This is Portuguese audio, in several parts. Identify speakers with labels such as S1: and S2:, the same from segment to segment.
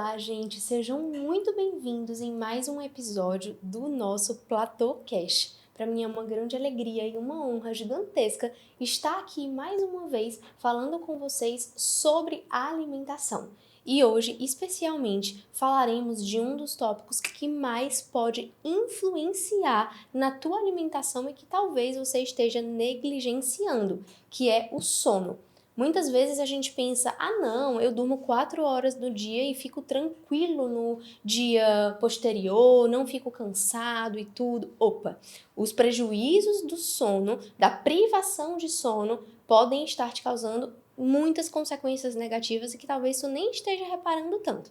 S1: Olá, gente! Sejam muito bem-vindos em mais um episódio do nosso Platô Cash. Para mim é uma grande alegria e uma honra gigantesca estar aqui mais uma vez falando com vocês sobre a alimentação. E hoje, especialmente, falaremos de um dos tópicos que mais pode influenciar na tua alimentação e que talvez você esteja negligenciando, que é o sono. Muitas vezes a gente pensa, não, eu durmo 4 horas no dia e fico tranquilo no dia posterior, não fico cansado e tudo. Opa, os prejuízos do sono, da privação de sono, podem estar te causando muitas consequências negativas e que talvez tu nem esteja reparando tanto.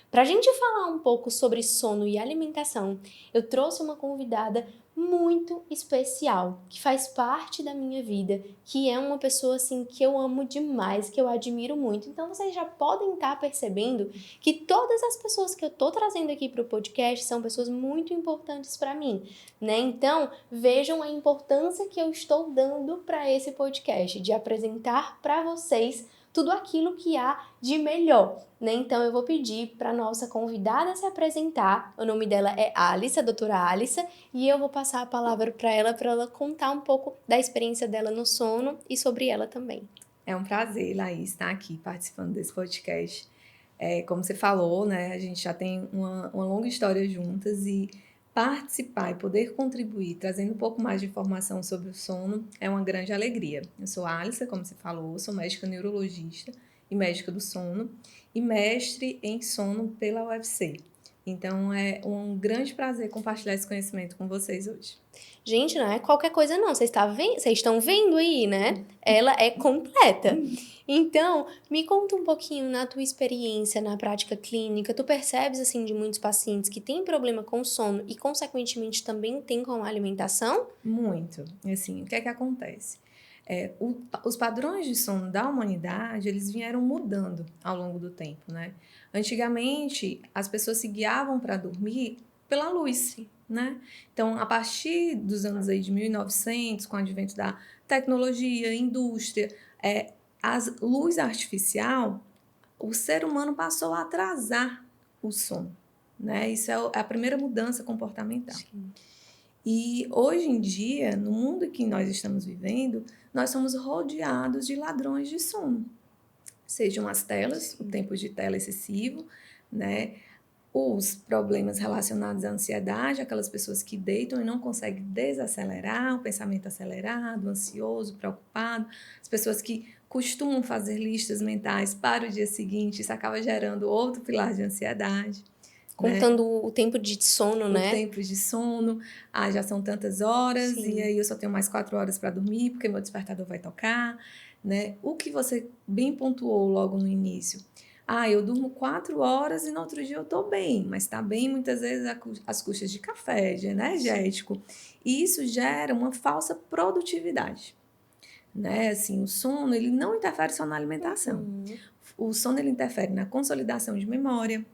S1: Para a gente falar um pouco sobre sono e alimentação, eu trouxe uma convidada muito especial, que faz parte da minha vida, que é uma pessoa assim que eu amo demais, que eu admiro muito. Então vocês já podem estar percebendo que todas as pessoas que eu tô trazendo aqui para o podcast são pessoas muito importantes para mim, né? Então vejam a importância que eu estou dando para esse podcast, de apresentar para vocês tudo aquilo que há de melhor, né? Então eu vou pedir para nossa convidada se apresentar. O nome dela é Alissa, a doutora Alissa, e eu vou passar a palavra para ela contar um pouco da experiência dela no sono e sobre ela também.
S2: É um prazer, Laís, estar aqui participando desse podcast. Como você falou, né, a gente já tem uma longa história juntas e participar e poder contribuir, trazendo um pouco mais de informação sobre o sono, é uma grande alegria. Eu sou a Alissa, como você falou, sou médica neurologista e médica do sono e mestre em sono pela UFC. Então, é um grande prazer compartilhar esse conhecimento com vocês hoje.
S1: Gente, não é qualquer coisa não, vocês estão vendo aí, né? Ela é completa. Então, me conta um pouquinho na tua experiência na prática clínica, tu percebes, assim, de muitos pacientes que têm problema com sono e, consequentemente, também têm com a alimentação?
S2: Muito. Assim, o que é que acontece? Os padrões de sono da humanidade, eles vieram mudando ao longo do tempo, né? Antigamente, as pessoas se guiavam para dormir pela luz, né? Então, a partir dos anos aí de 1900, com o advento da tecnologia, indústria, a luz artificial, o ser humano passou a atrasar o sono, né? Isso é a primeira mudança comportamental.
S1: Sim.
S2: E hoje em dia, no mundo que nós estamos vivendo, nós somos rodeados de ladrões de sono. Sejam as telas, o tempo de tela excessivo, né? Os problemas relacionados à ansiedade, aquelas pessoas que deitam e não conseguem desacelerar, o pensamento acelerado, ansioso, preocupado, as pessoas que costumam fazer listas mentais para o dia seguinte, isso acaba gerando outro pilar de ansiedade.
S1: Contando o tempo de sono, né?
S2: O tempo de sono, já são tantas horas,
S1: Sim.
S2: e aí eu só tenho mais 4 horas para dormir, porque meu despertador vai tocar, né? O que você bem pontuou logo no início. Eu durmo 4 horas e no outro dia eu tô bem, mas tá bem muitas vezes às custas de café, de energético. E isso gera uma falsa produtividade, né? Assim, o sono, ele não interfere só na alimentação. O sono, ele interfere na consolidação de memória,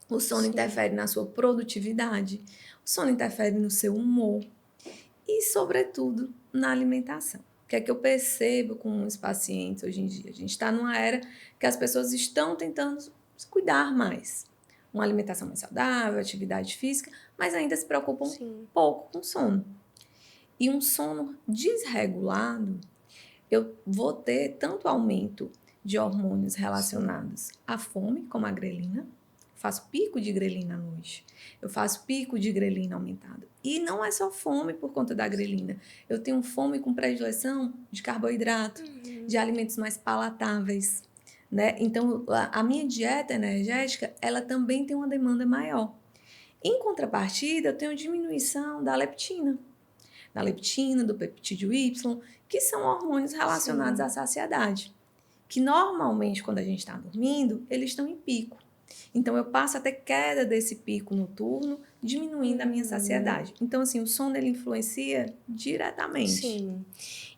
S2: o sono interfere na sua produtividade, o sono interfere no seu humor e, sobretudo, na alimentação. O que é que eu percebo com os pacientes hoje em dia? A gente está numa era que as pessoas estão tentando se cuidar mais. Uma alimentação mais saudável, atividade física, mas ainda se preocupam pouco com sono. E um sono desregulado, eu vou ter tanto aumento de hormônios relacionados à fome, como a grelina, faço pico de grelina à noite, eu faço pico de grelina aumentado. E não é só fome por conta da grelina, eu tenho fome com predileção de carboidrato, de alimentos mais palatáveis, né? Então, a minha dieta energética, ela também tem uma demanda maior. Em contrapartida, eu tenho diminuição da leptina, do peptídeo Y, que são hormônios relacionados à saciedade, que normalmente, quando a gente está dormindo, eles estão em pico. Então, eu passo a ter queda desse pico noturno, diminuindo a minha saciedade. Então, assim, o sono, ele influencia diretamente.
S1: Sim.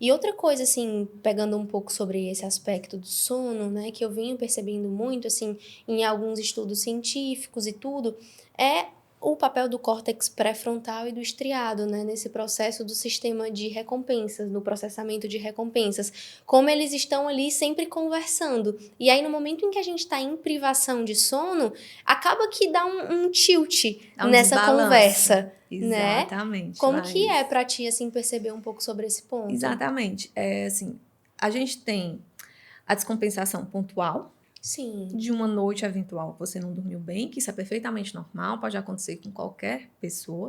S1: E outra coisa, assim, pegando um pouco sobre esse aspecto do sono, né, que eu venho percebendo muito, assim, em alguns estudos científicos e tudo, é o papel do córtex pré-frontal e do estriado, né, nesse processo do sistema de recompensas, no processamento de recompensas, como eles estão ali sempre conversando. E aí, no momento em que a gente está em privação de sono, acaba que dá um tilt nessa conversa, né?
S2: Exatamente.
S1: Como que é pra ti, assim, perceber um pouco sobre esse ponto?
S2: Exatamente. Assim, a gente tem a descompensação pontual,
S1: Sim.
S2: de uma noite eventual você não dormiu bem, que isso é perfeitamente normal, pode acontecer com qualquer pessoa.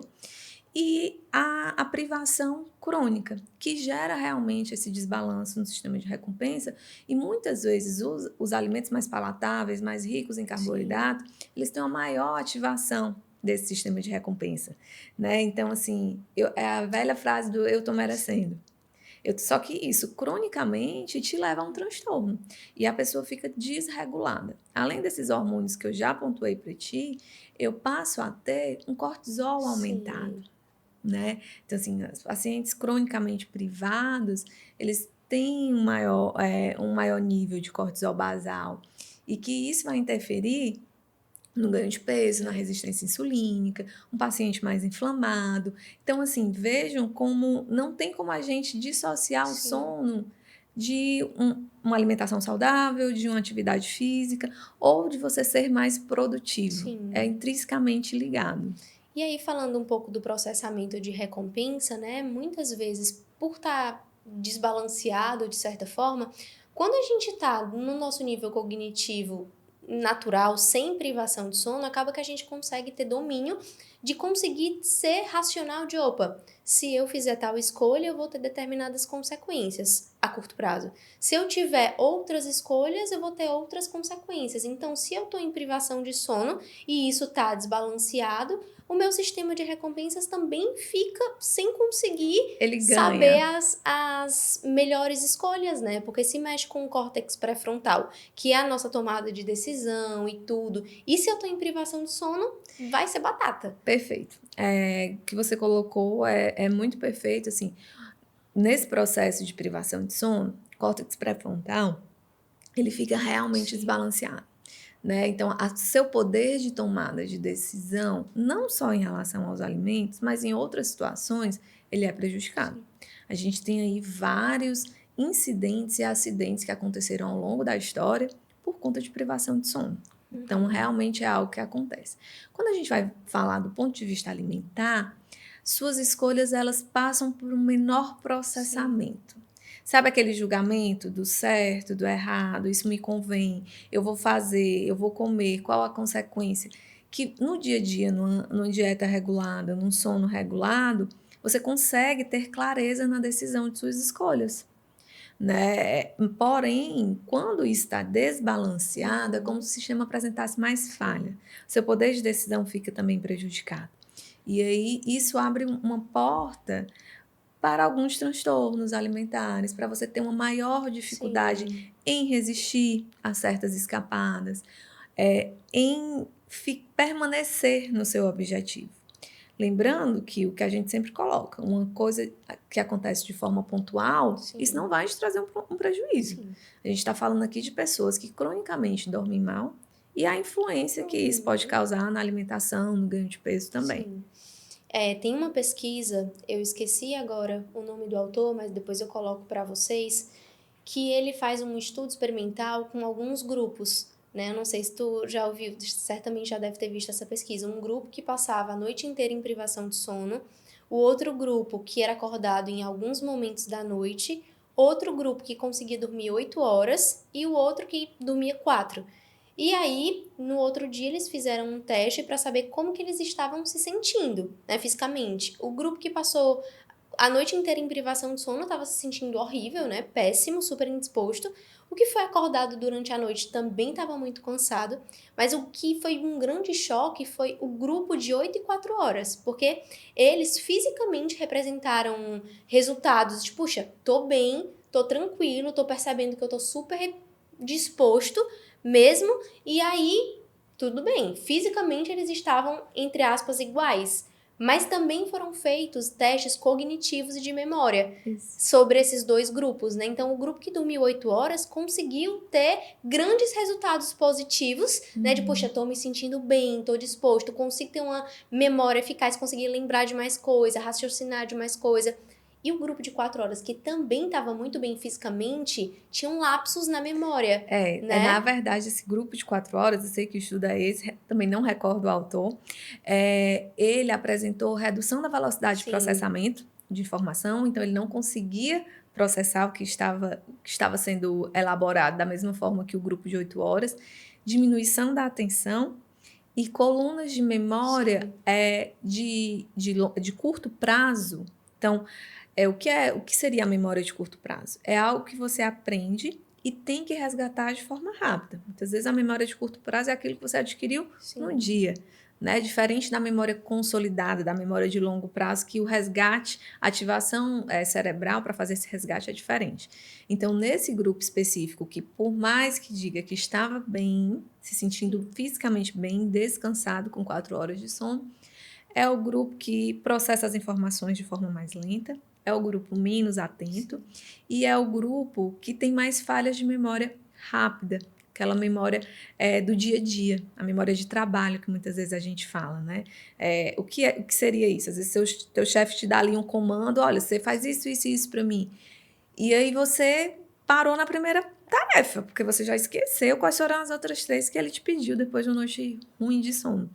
S2: E a privação crônica, que gera realmente esse desbalanço no sistema de recompensa. E muitas vezes os alimentos mais palatáveis, mais ricos em carboidrato, eles têm uma maior ativação desse sistema de recompensa, né? Então, assim, é a velha frase do eu tô merecendo. Só que isso, cronicamente, te leva a um transtorno. E a pessoa fica desregulada. Além desses hormônios que eu já pontuei para ti, eu passo a ter um cortisol aumentado, né? Então, assim, os pacientes cronicamente privados, eles têm um maior nível de cortisol basal. E que isso vai interferir no ganho de peso, na resistência insulínica, um paciente mais inflamado. Então, assim, vejam como não tem como a gente dissociar o sono de uma alimentação saudável, de uma atividade física ou de você ser mais produtivo.
S1: Sim.
S2: É intrinsecamente ligado.
S1: E aí, falando um pouco do processamento de recompensa, né? Muitas vezes, por estar desbalanceado de certa forma, quando a gente está no nosso nível cognitivo natural, sem privação de sono, acaba que a gente consegue ter domínio de conseguir ser racional de, opa, se eu fizer tal escolha, eu vou ter determinadas consequências a curto prazo. Se eu tiver outras escolhas, eu vou ter outras consequências. Então, se eu estou em privação de sono e isso está desbalanceado, o meu sistema de recompensas também fica sem conseguir saber as melhores escolhas, né? Porque se mexe com o córtex pré-frontal, que é a nossa tomada de decisão e tudo. E se eu tô em privação de sono, vai ser batata.
S2: Perfeito. O que você colocou é muito perfeito, assim. Nesse processo de privação de sono, o córtex pré-frontal, ele fica realmente desbalanceado. Né? Então, seu poder de tomada de decisão, não só em relação aos alimentos, mas em outras situações, ele é prejudicado. Sim. A gente tem aí vários incidentes e acidentes que aconteceram ao longo da história por conta de privação de sono. Então, realmente é algo que acontece. Quando a gente vai falar do ponto de vista alimentar, suas escolhas, elas passam por um menor processamento. Sim. Sabe aquele julgamento do certo, do errado, isso me convém, eu vou fazer, eu vou comer, qual a consequência? Que no dia a dia, numa dieta regulada, num sono regulado, você consegue ter clareza na decisão de suas escolhas. Né? Porém, quando está desbalanceado, é como se o sistema apresentasse mais falha. Seu poder de decisão fica também prejudicado. E aí, isso abre uma porta para alguns transtornos alimentares, para você ter uma maior dificuldade Sim. em resistir a certas escapadas, em permanecer no seu objetivo. Lembrando que o que a gente sempre coloca, uma coisa que acontece de forma pontual, Sim. isso não vai te trazer um prejuízo. Sim. A gente está falando aqui de pessoas que cronicamente dormem mal e a influência que isso pode causar na alimentação, no ganho de peso também.
S1: Sim. Tem uma pesquisa, eu esqueci agora o nome do autor, mas depois eu coloco para vocês, que ele faz um estudo experimental com alguns grupos, né? Eu não sei se tu já ouviu, certamente já deve ter visto essa pesquisa. Um grupo que passava a noite inteira em privação de sono, o outro grupo que era acordado em alguns momentos da noite, outro grupo que conseguia dormir 8 horas e o outro que dormia 4. E aí, no outro dia, eles fizeram um teste para saber como que eles estavam se sentindo, né, fisicamente. O grupo que passou a noite inteira em privação de sono estava se sentindo horrível, né, péssimo, super indisposto. O que foi acordado durante a noite também estava muito cansado. Mas o que foi um grande choque foi o grupo de 8 e 4 horas. Porque eles fisicamente representaram resultados de, puxa, tô bem, tô tranquilo, tô percebendo que eu tô super disposto mesmo, e aí, tudo bem, fisicamente eles estavam, entre aspas, iguais, Mas também foram feitos testes cognitivos e de memória
S2: Isso.
S1: sobre esses 2 grupos, né? Então, o grupo que dormiu 8 horas conseguiu ter grandes resultados positivos, né? De, poxa, tô me sentindo bem, tô disposto, consigo ter uma memória eficaz, conseguir lembrar de mais coisa, raciocinar de mais coisa. E o grupo de 4 horas, que também estava muito bem fisicamente, tinha um lapsos na memória, né?
S2: Na verdade, esse grupo de 4 horas, eu sei que o estudo é esse, também não recordo o autor, ele apresentou redução da velocidade de processamento de informação, então ele não conseguia processar o que estava sendo elaborado da mesma forma que o grupo de 8 horas, diminuição da atenção e colunas de memória de curto prazo. Então, o que seria a memória de curto prazo? É algo que você aprende e tem que resgatar de forma rápida. Muitas vezes a memória de curto prazo é aquilo que você adquiriu no dia, né? Diferente da memória consolidada, da memória de longo prazo, que o resgate, a ativação cerebral para fazer esse resgate é diferente. Então, nesse grupo específico, que por mais que diga que estava bem, se sentindo fisicamente bem, descansado, com 4 horas de sono, é o grupo que processa as informações de forma mais lenta, é o grupo menos atento e é o grupo que tem mais falhas de memória rápida, aquela memória do dia a dia, a memória de trabalho que muitas vezes a gente fala, né? O que seria isso? Às vezes teu chefe te dá ali um comando, olha, você faz isso, isso e isso para mim. E aí você parou na primeira tarefa, porque você já esqueceu quais foram as outras 3 que ele te pediu depois de uma noite ruim de sono.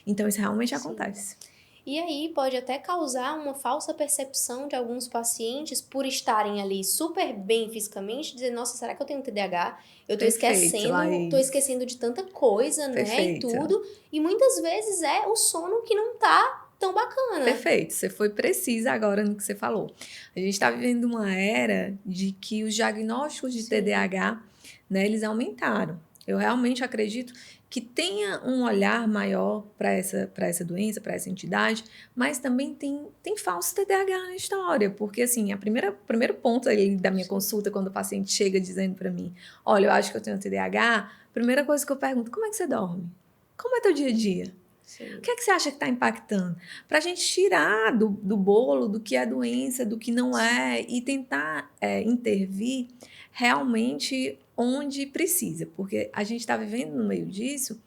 S2: Então, isso realmente acontece.
S1: E aí pode até causar uma falsa percepção de alguns pacientes por estarem ali super bem fisicamente, dizer, nossa, será que eu tenho TDAH? Eu tô esquecendo de tanta coisa, né, e tudo. E muitas vezes é o sono que não tá tão bacana.
S2: Perfeito, você foi precisa agora no que você falou. A gente está vivendo uma era de que os diagnósticos de TDAH, né, eles aumentaram. Eu realmente acredito que tenha um olhar maior para essa doença, para essa entidade, mas também tem falso TDAH na história, porque assim, primeiro ponto ali da minha consulta, quando o paciente chega dizendo para mim, olha, eu acho que eu tenho TDAH, a primeira coisa que eu pergunto, como é que você dorme? Como é teu dia a dia? Sim. O que é que você acha que está impactando? Para a gente tirar do bolo do que é doença, do que não é, e tentar intervir realmente onde precisa, porque a gente está vivendo no meio disso,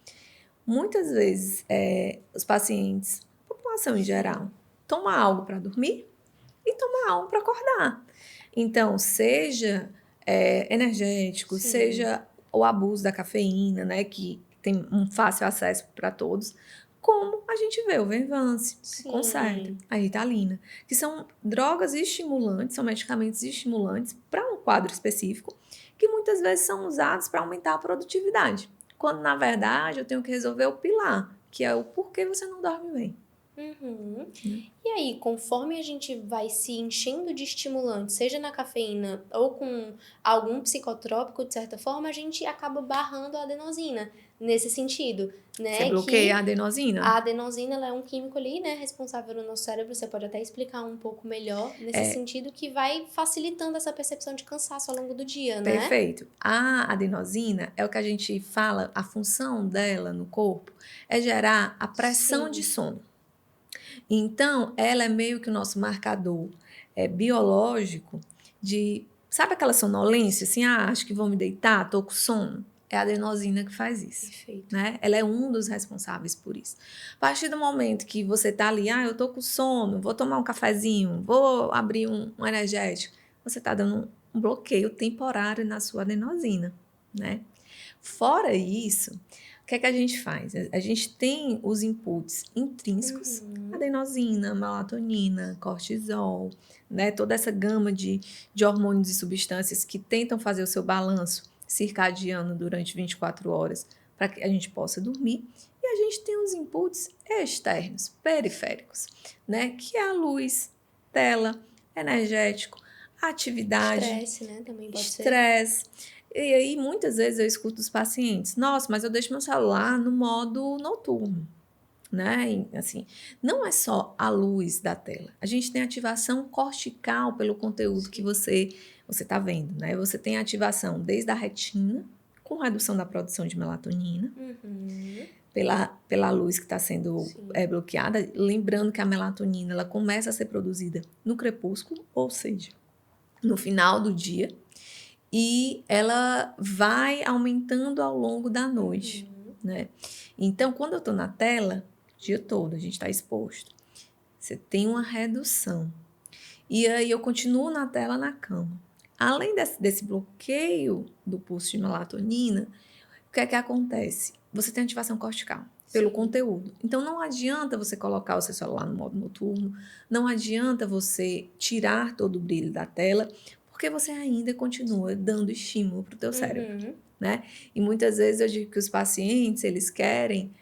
S2: muitas vezes os pacientes, a população em geral, toma algo para dormir e toma algo para acordar. Então, seja energético, seja o abuso da cafeína, né, que tem um fácil acesso para todos, como a gente vê o Venvance, o Concerta, a Ritalina, que são drogas estimulantes, são medicamentos estimulantes para um quadro específico, que muitas vezes são usados para aumentar a produtividade, quando na verdade eu tenho que resolver o pilar, que é o porquê você não dorme bem.
S1: E aí, conforme a gente vai se enchendo de estimulantes, seja na cafeína ou com algum psicotrópico, de certa forma, a gente acaba barrando a adenosina nesse sentido, né?
S2: Você bloqueia a adenosina?
S1: A adenosina, ela é um químico ali, né, responsável no nosso cérebro. Você pode até explicar um pouco melhor nesse sentido, que vai facilitando essa percepção de cansaço ao longo do dia, né?
S2: Perfeito. A adenosina é o que a gente fala, a função dela no corpo é gerar a pressão de sono. Então, ela é meio que o nosso marcador biológico de... Sabe aquela sonolência? Assim, acho que vou me deitar, tô com sono. É a adenosina que faz isso.
S1: Perfeito.
S2: Né? Ela é um dos responsáveis por isso. A partir do momento que você tá ali, eu tô com sono, vou tomar um cafezinho, vou abrir um energético, você tá dando um bloqueio temporário na sua adenosina, né? Fora isso, o que é que a gente faz? A gente tem os inputs intrínsecos, adenosina, melatonina, cortisol, né? Toda essa gama de hormônios e substâncias que tentam fazer o seu balanço circadiano durante 24 horas para que a gente possa dormir. E a gente tem os inputs externos, periféricos, né? Que é a luz, tela, energético, atividade.
S1: Estresse, né? Também pode ser.
S2: Estresse. E aí, muitas vezes eu escuto dos pacientes, nossa, mas eu deixo meu celular no modo noturno, né? E, assim, não é só a luz da tela. A gente tem ativação cortical pelo conteúdo que você está vendo, né? Você tem ativação desde a retina, com redução da produção de melatonina, pela luz que está sendo
S1: Sim.
S2: bloqueada. Lembrando que a melatonina ela começa a ser produzida no crepúsculo, ou seja, no final do dia, e ela vai aumentando ao longo da noite, né? Então, quando eu estou na tela, o dia todo a gente está exposto, você tem uma redução. E aí eu continuo na tela, na cama. Além desse bloqueio do pulso de melatonina, o que é que acontece? Você tem ativação cortical pelo
S1: Sim.
S2: conteúdo. Então, não adianta você colocar o seu celular no modo noturno, não adianta você tirar todo o brilho da tela, porque você ainda continua dando estímulo para o teu cérebro, né? E muitas vezes eu digo que os pacientes, eles querem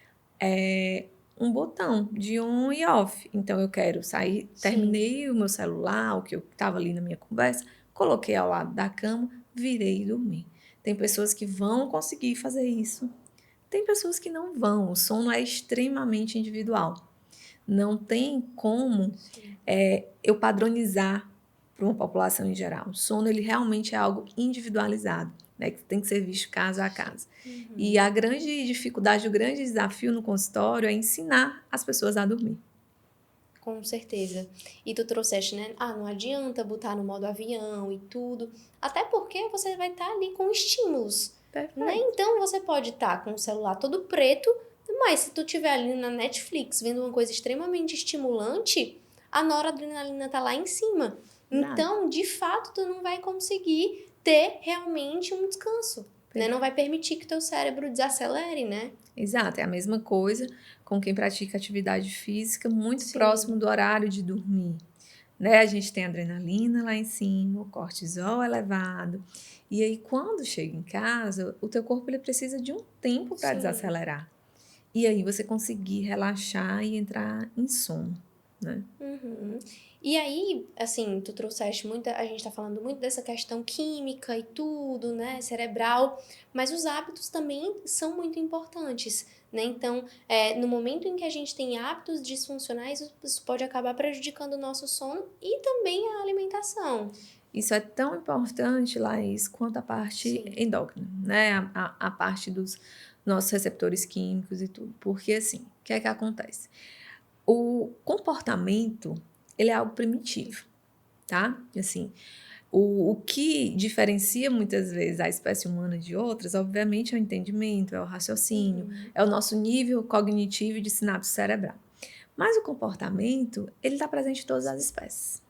S2: um botão de on e off. Então, eu quero sair, terminei o meu celular, o que eu estava ali na minha conversa, coloquei ao lado da cama, virei e dormi. Tem pessoas que vão conseguir fazer isso. Tem pessoas que não vão. O sono é extremamente individual. Não tem como eu padronizar para uma população em geral. O sono, ele realmente é algo individualizado, né? Que tem que ser visto caso a caso. E a grande dificuldade, o grande desafio no consultório é ensinar as pessoas a dormir.
S1: Com certeza. E tu trouxeste, né? Não adianta botar no modo avião e tudo. Até porque você vai estar ali com estímulos. Né? Então você pode estar com o celular todo preto, mas se tu estiver ali na Netflix vendo uma coisa extremamente estimulante, a noradrenalina tá lá em cima. Então, de fato, tu não vai conseguir ter realmente um descanso. Né? Não vai permitir que teu cérebro desacelere, né?
S2: Exato, é a mesma coisa com quem pratica atividade física muito próximo do horário de dormir. Né? A gente tem adrenalina lá em cima, o cortisol elevado. E aí, quando chega em casa, o teu corpo ele precisa de um tempo para desacelerar. E aí você conseguir relaxar e entrar em sono, né?
S1: E aí, assim, tu trouxeste a gente tá falando muito dessa questão química e tudo, né, cerebral, mas os hábitos também são muito importantes, né? Então, no momento em que a gente tem hábitos disfuncionais, isso pode acabar prejudicando o nosso sono e também a alimentação.
S2: Isso é tão importante, Laís, quanto a parte endócrina, né? A parte dos nossos receptores químicos e tudo. Porque, assim, o que é que acontece? O comportamento, ele é algo primitivo, tá? Assim, o que diferencia muitas vezes a espécie humana de outras, obviamente, é o entendimento, é o raciocínio, é o nosso nível cognitivo de sinapse cerebral. Mas o comportamento, ele está presente em todas as espécies.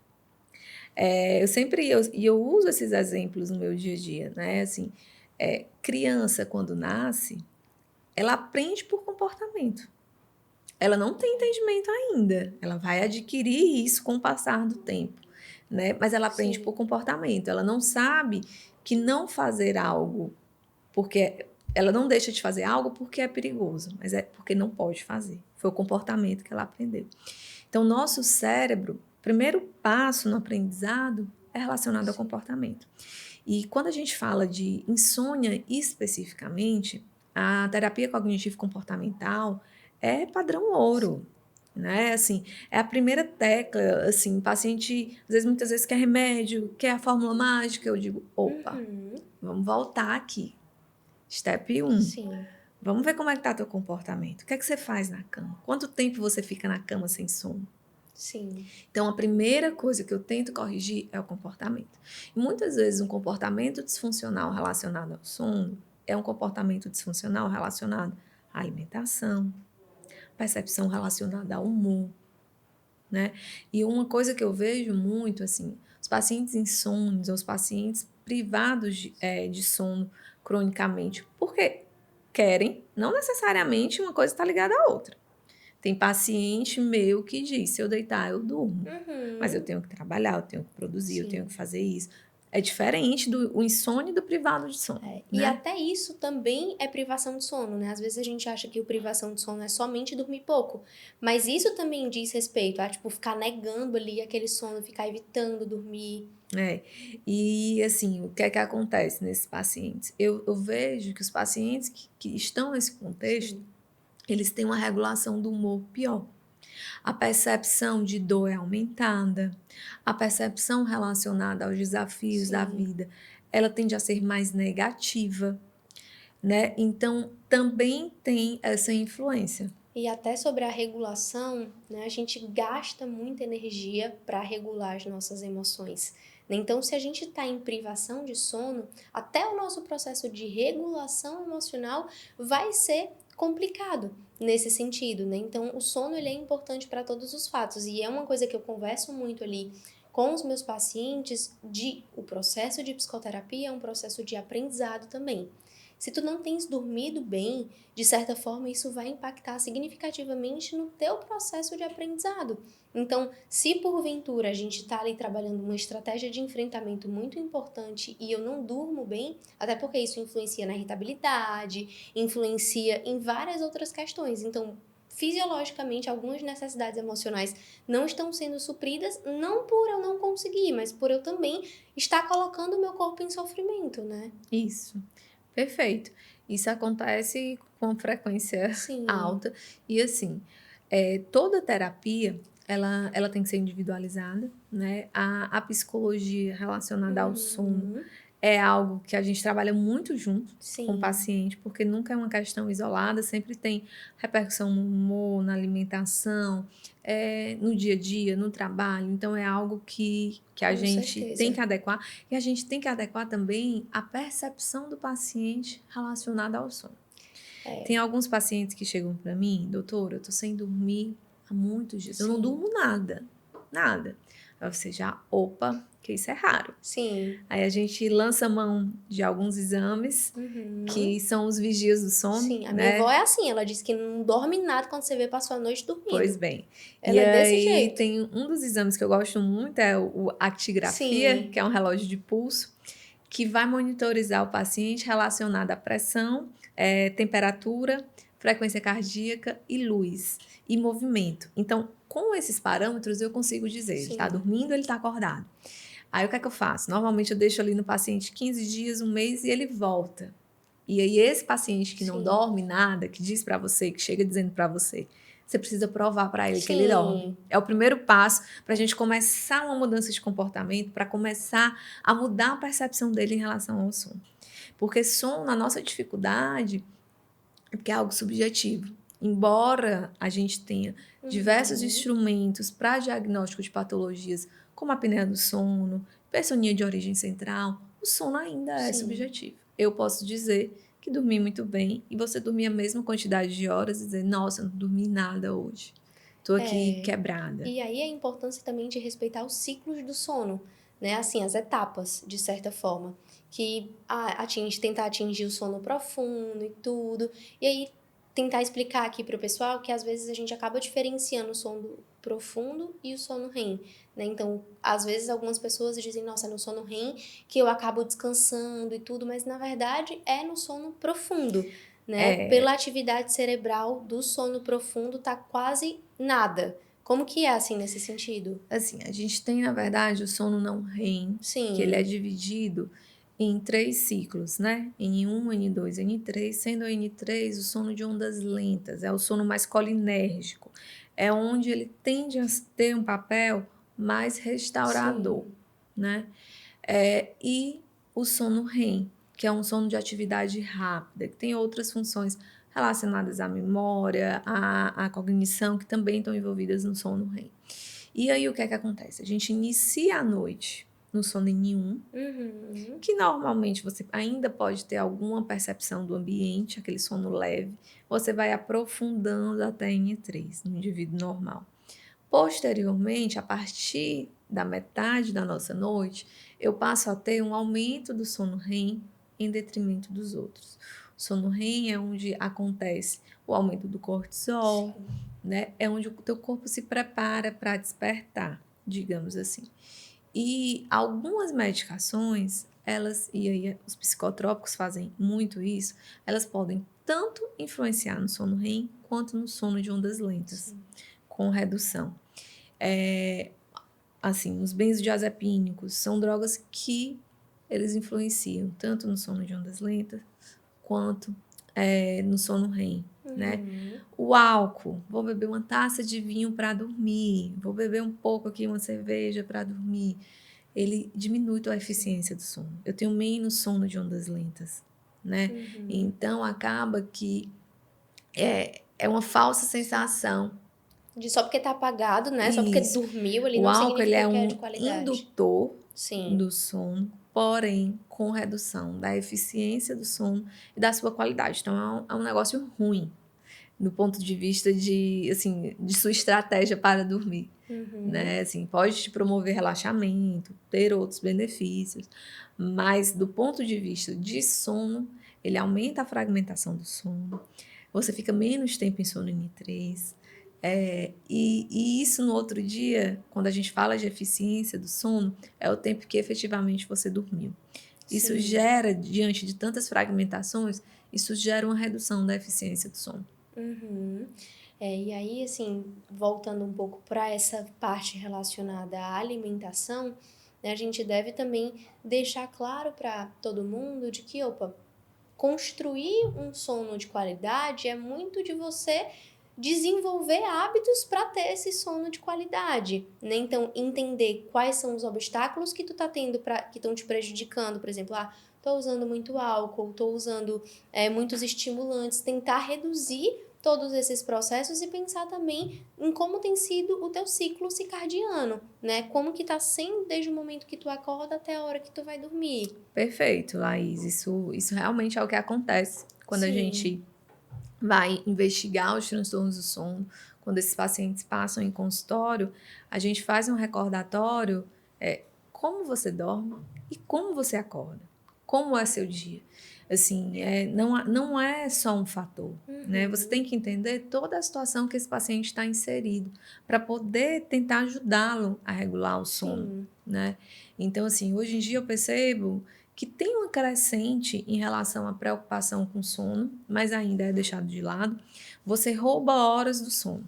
S2: Eu uso esses exemplos no meu dia a dia, né? Assim, criança, quando nasce, ela aprende por comportamento. Ela não tem entendimento ainda. Ela vai adquirir isso com o passar do tempo, né? Mas ela aprende por comportamento. Ela não sabe que não fazer algo porque ela não deixa de fazer algo porque é perigoso, mas é porque não pode fazer. Foi o comportamento que ela aprendeu. Então, nosso cérebro, primeiro passo no aprendizado é relacionado ao comportamento. E quando a gente fala de insônia especificamente, a terapia cognitivo-comportamental é padrão ouro, né? Assim, é a primeira tecla, assim, o paciente, muitas vezes quer remédio, quer a fórmula mágica, eu digo, opa, vamos voltar aqui. Step 1. Vamos ver como é que tá teu comportamento. O que é que você faz na cama? Quanto tempo você fica na cama sem sono? Então, a primeira coisa que eu tento corrigir é o comportamento. E muitas vezes um comportamento disfuncional relacionado ao sono é um comportamento disfuncional relacionado à alimentação, percepção relacionada ao humor, né? E uma coisa que eu vejo muito, assim, os pacientes insônios ou os pacientes privados de sono cronicamente, porque querem, não necessariamente uma coisa está ligada à outra. Tem paciente meu que diz, se eu deitar, eu durmo. Mas eu tenho que trabalhar, eu tenho que produzir, eu tenho que fazer isso. É diferente do insônia e do privado de sono. Né?
S1: E até isso também é privação de sono, né? Às vezes a gente acha que o privação de sono é somente dormir pouco. Mas isso também diz respeito a, tipo, ficar negando ali aquele sono, ficar evitando dormir.
S2: E assim, o que é que acontece nesses pacientes? Eu vejo que os pacientes que estão nesse contexto, eles têm uma regulação do humor pior. A percepção de dor é aumentada, a percepção relacionada aos desafios da vida, ela tende a ser mais negativa. né? Então, também tem essa influência.
S1: E até sobre a regulação, né, a gente gasta muita energia para regular as nossas emoções. Né? Então, se a gente está em privação de sono, até o nosso processo de regulação emocional vai ser complicado nesse sentido, né? Então, o sono ele é importante para todos os fatos e é uma coisa que eu converso muito ali com os meus pacientes o processo de psicoterapia é um processo de aprendizado também. Se tu não tens dormido bem, de certa forma isso vai impactar significativamente no teu processo de aprendizado. Então, se porventura a gente está ali trabalhando uma estratégia de enfrentamento muito importante e eu não durmo bem, até porque isso influencia na irritabilidade, influencia em várias outras questões. Então, fisiologicamente, algumas necessidades emocionais não estão sendo supridas, não por eu não conseguir, mas por eu também estar colocando o meu corpo em sofrimento, né?
S2: Isso. Perfeito. Isso acontece com frequência
S1: Sim.
S2: alta. E assim, toda terapia, ela tem que ser individualizada, né? A psicologia relacionada ao sono
S1: Uhum.
S2: é algo que a gente trabalha muito junto com o
S1: Sim.
S2: paciente, porque nunca é uma questão isolada, sempre tem repercussão no humor, na alimentação, no dia a dia, no trabalho. Então, é algo que a
S1: Com
S2: gente tem
S1: certeza.
S2: que adequar. E a gente tem que adequar também a percepção do paciente relacionada ao sono.
S1: É,
S2: Tem alguns pacientes que chegam para mim, doutora, eu tô sem dormir há muitos dias, eu não
S1: sim.
S2: durmo nada, nada. Aí você já, opa, que isso é raro.
S1: Sim.
S2: Aí a gente lança mão de alguns exames,
S1: Uhum.
S2: que são os vigias do sono,
S1: Sim. A minha avó
S2: né?
S1: é assim, ela diz que não dorme nada quando você vê passou a noite
S2: Pois
S1: dormindo.
S2: bem. E
S1: Ela é desse
S2: aí
S1: jeito.
S2: tem um dos exames que eu gosto muito, é o actigrafia,
S1: Sim.
S2: que é um relógio de pulso, que vai monitorizar o paciente relacionado à pressão, temperatura, frequência cardíaca e luz e movimento. Então, com esses parâmetros, eu consigo dizer, ele está
S1: Sim.
S2: dormindo, ele está acordado. Aí o que é que eu faço? Normalmente eu deixo ali no paciente 15 dias, um mês e ele volta. E aí esse paciente que não
S1: Sim.
S2: dorme nada, que diz para você, que chega dizendo para você, você precisa provar para ele que ele dorme.
S1: Sim.
S2: É o primeiro passo para a gente começar uma mudança de comportamento, para começar a mudar a percepção dele em relação ao sono. Porque sono, a nossa dificuldade, é porque é algo subjetivo. Embora a gente tenha diversos
S1: Uhum.
S2: instrumentos para diagnóstico de patologias, como a apneia do sono, hipersonia de origem central, o sono ainda é
S1: Sim.
S2: subjetivo. Eu posso dizer que dormi muito bem e você dormir a mesma quantidade de horas e dizer, nossa, não dormi nada hoje. Estou aqui
S1: É.
S2: quebrada.
S1: E aí a importância também de respeitar os ciclos do sono, né? Assim, as etapas, de certa forma. Que tentar atingir o sono profundo e tudo. E aí tentar explicar aqui para o pessoal que às vezes a gente acaba diferenciando o sono profundo e o sono REM, né? Então, às vezes algumas pessoas dizem, nossa, é no sono REM que eu acabo descansando e tudo, mas na verdade é no sono profundo, né?
S2: É,
S1: Pela atividade cerebral do sono profundo tá quase nada. Como que é assim nesse sentido?
S2: assim, a gente tem, na verdade, o sono não REM, que ele é
S1: Sim,
S2: dividido em 3 ciclos, né? N1, N2, N3, sendo o N3 o sono de ondas lentas, é o sono mais colinérgico, é onde ele tende a ter um papel mais restaurador,
S1: sim,
S2: né? E o sono REM, que é um sono de atividade rápida, que tem outras funções relacionadas à memória, à cognição, que também estão envolvidas no sono REM. E aí o que é que acontece? A gente inicia a noite no sono N1,
S1: uhum,
S2: que normalmente você ainda pode ter alguma percepção do ambiente, aquele sono leve, você vai aprofundando até N3, no indivíduo normal. Posteriormente, a partir da metade da nossa noite, eu passo a ter um aumento do sono REM em detrimento dos outros. O sono REM é onde acontece o aumento do cortisol,
S1: sim,
S2: né? É onde o teu corpo se prepara para despertar, digamos assim. E algumas medicações, e aí os psicotrópicos fazem muito isso, elas podem tanto influenciar no sono REM quanto no sono de ondas lentas,
S1: sim.
S2: com redução. É, assim, os benzodiazepínicos são drogas que eles influenciam tanto no sono de ondas lentas quanto no sono REM, né?
S1: Uhum.
S2: O álcool, vou beber uma taça de vinho para dormir, vou beber um pouco aqui uma cerveja para dormir. Ele diminui a
S1: Sim.
S2: eficiência do sono. Eu tenho menos sono de ondas lentas. né? Então, acaba que é uma falsa sensação.
S1: De só porque tá apagado, né? Só porque
S2: Isso.
S1: dormiu, ele
S2: O
S1: não
S2: álcool, ele
S1: significa
S2: é
S1: que é
S2: um
S1: de qualidade.
S2: indutor
S1: Sim.
S2: do sono, porém com redução da eficiência do sono e da sua qualidade. Então, é um negócio ruim do ponto de vista de, assim, de sua estratégia para dormir. Né? Assim, pode te promover relaxamento, ter outros benefícios, mas do ponto de vista de sono, ele aumenta a fragmentação do sono, você fica menos tempo em sono N3, e isso no outro dia, quando a gente fala de eficiência do sono, é o tempo que efetivamente você dormiu. Isso gera, diante de tantas fragmentações, isso gera uma redução da eficiência do sono.
S1: E aí, assim, voltando um pouco para essa parte relacionada à alimentação, né, a gente deve também deixar claro para todo mundo de que, construir um sono de qualidade é muito de você desenvolver hábitos para ter esse sono de qualidade, né? Então, entender quais são os obstáculos que tu tá tendo que estão te prejudicando, por exemplo, tô usando muito álcool, tô usando muitos estimulantes, tentar reduzir todos esses processos e pensar também em como tem sido o teu ciclo circadiano, né? Como que tá sendo desde o momento que tu acorda até a hora que tu vai dormir.
S2: Perfeito, Laís. Isso realmente é o que acontece quando a
S1: Sim.
S2: gente vai investigar os transtornos do sono. Quando esses pacientes passam em consultório, a gente faz um recordatório, como você dorme e como você acorda. Como é seu dia. Assim, não é só um fator, né? Você tem que entender toda a situação que esse paciente está inserido para poder tentar ajudá-lo a regular o sono, né? Então, assim, hoje em dia eu percebo que tem uma crescente em relação à preocupação com sono, mas ainda é deixado de lado. Você rouba horas do sono.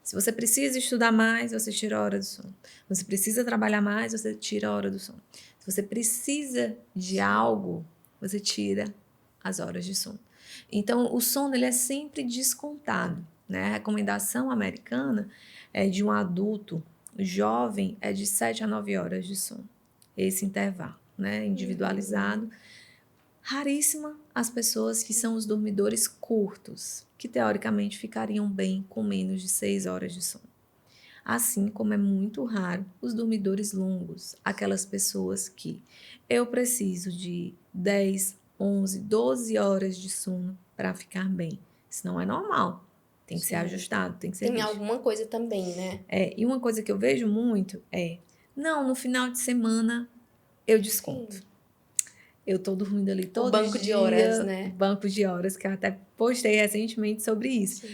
S2: Se você precisa estudar mais, você tira a hora do sono. Se você precisa trabalhar mais, você tira a hora do sono. Se você precisa de algo, você tira as horas de sono. Então, o sono ele é sempre descontado, né? A recomendação americana é de um adulto jovem é de 7 a 9 horas de sono. Esse intervalo, né? Individualizado. Raríssima as pessoas que são os dormidores curtos, que teoricamente ficariam bem com menos de 6 horas de sono. Assim como é muito raro os dormidores longos, aquelas pessoas que eu preciso de 10, 11, 12 horas de sono para ficar bem. Isso não é normal. Tem que ser ajustado, tem que ser
S1: Tem
S2: visto.
S1: alguma coisa também, né?
S2: E uma coisa que eu vejo muito não, no final de semana eu desconto. Eu tô dormindo ali todo dia.
S1: O banco de horas, né?
S2: Banco de horas, que eu até postei recentemente sobre isso.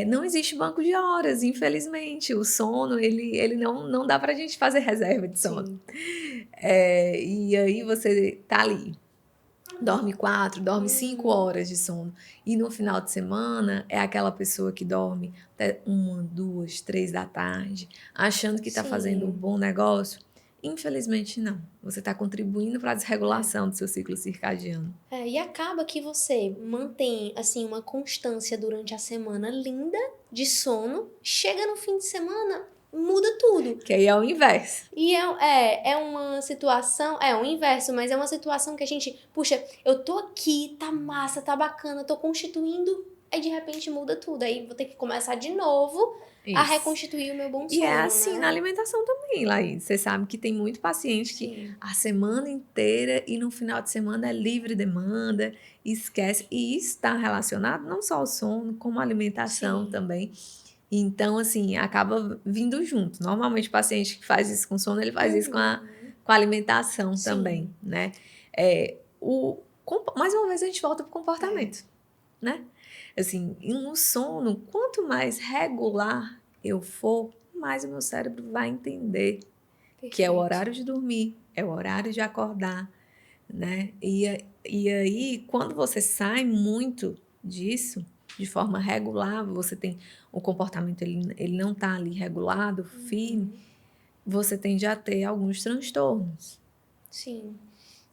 S2: Não existe banco de horas, infelizmente. O sono, ele não dá pra gente fazer reserva de sono. E aí você tá ali, dorme 4, dorme 5 horas de sono. E no final de semana é aquela pessoa que dorme até 1, 2, 3 da tarde, achando que tá fazendo um bom negócio. Infelizmente, não. Você está contribuindo para a desregulação do seu ciclo circadiano.
S1: E acaba que você mantém, assim, uma constância durante a semana linda de sono. Chega no fim de semana, muda tudo.
S2: Que aí é o inverso.
S1: E é uma situação, o inverso, mas é uma situação que a gente, puxa, eu tô aqui, tá massa, tá bacana, tô constituindo, aí de repente muda tudo. Aí vou ter que começar de novo a reconstituir o meu bom sono.
S2: E é assim,
S1: né?
S2: na alimentação também, Laís. Você sabe que tem muito paciente que a semana inteira e no final de semana é livre demanda, esquece. E isso está relacionado não só ao sono, como à alimentação também. Então, assim, acaba vindo junto. Normalmente, o paciente que faz isso com sono, ele faz isso com a alimentação também, né? Mais uma vez, a gente volta para o comportamento, né? Assim, no sono, quanto mais regular eu for, mais o meu cérebro vai entender que é o horário de dormir, é o horário de acordar, né? E aí, quando você sai muito disso, de forma regular, você tem o comportamento, ele não está ali regulado, firme, você tende a ter alguns transtornos.
S1: Sim,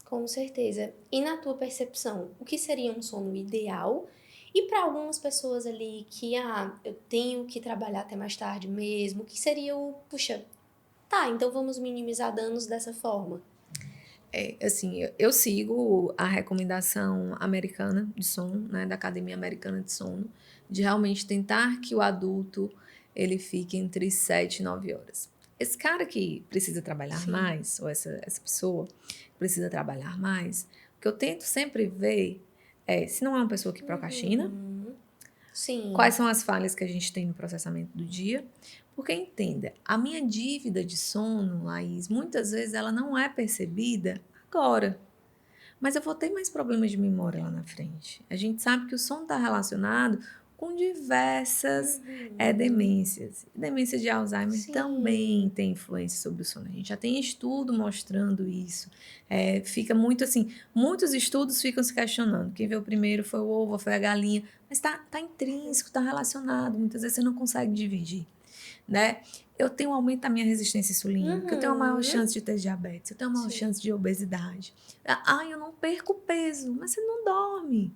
S1: com certeza. E na tua percepção, o que seria um sono ideal? E para algumas pessoas ali que, eu tenho que trabalhar até mais tarde mesmo, o que seria puxa, então vamos minimizar danos dessa forma?
S2: Assim, eu sigo a recomendação americana de sono, né, da Academia Americana de Sono, de realmente tentar que o adulto ele fique entre 7 e 9 horas. Esse cara que precisa trabalhar
S1: Sim.
S2: mais, ou essa pessoa que precisa trabalhar mais, o que eu tento sempre ver se não é uma pessoa que procrastina,
S1: Sim.
S2: quais são as falhas que a gente tem no processamento do dia. Porque, entenda, a minha dívida de sono, Laís, muitas vezes ela não é percebida agora. Mas eu vou ter mais problemas de memória lá na frente. A gente sabe que o sono está relacionado com diversas demências. Demência de Alzheimer
S1: Sim.
S2: também tem influência sobre o sono. A gente já tem estudo mostrando isso. Fica muito assim, muitos estudos ficam se questionando. Quem veio primeiro foi o ovo, foi a galinha. Mas tá intrínseco, tá relacionado. Muitas vezes você não consegue dividir, né? Eu tenho um aumento da minha resistência insulínica, eu tenho uma maior chance de ter diabetes, eu tenho uma maior chance de obesidade. Eu não perco peso, mas você não dorme.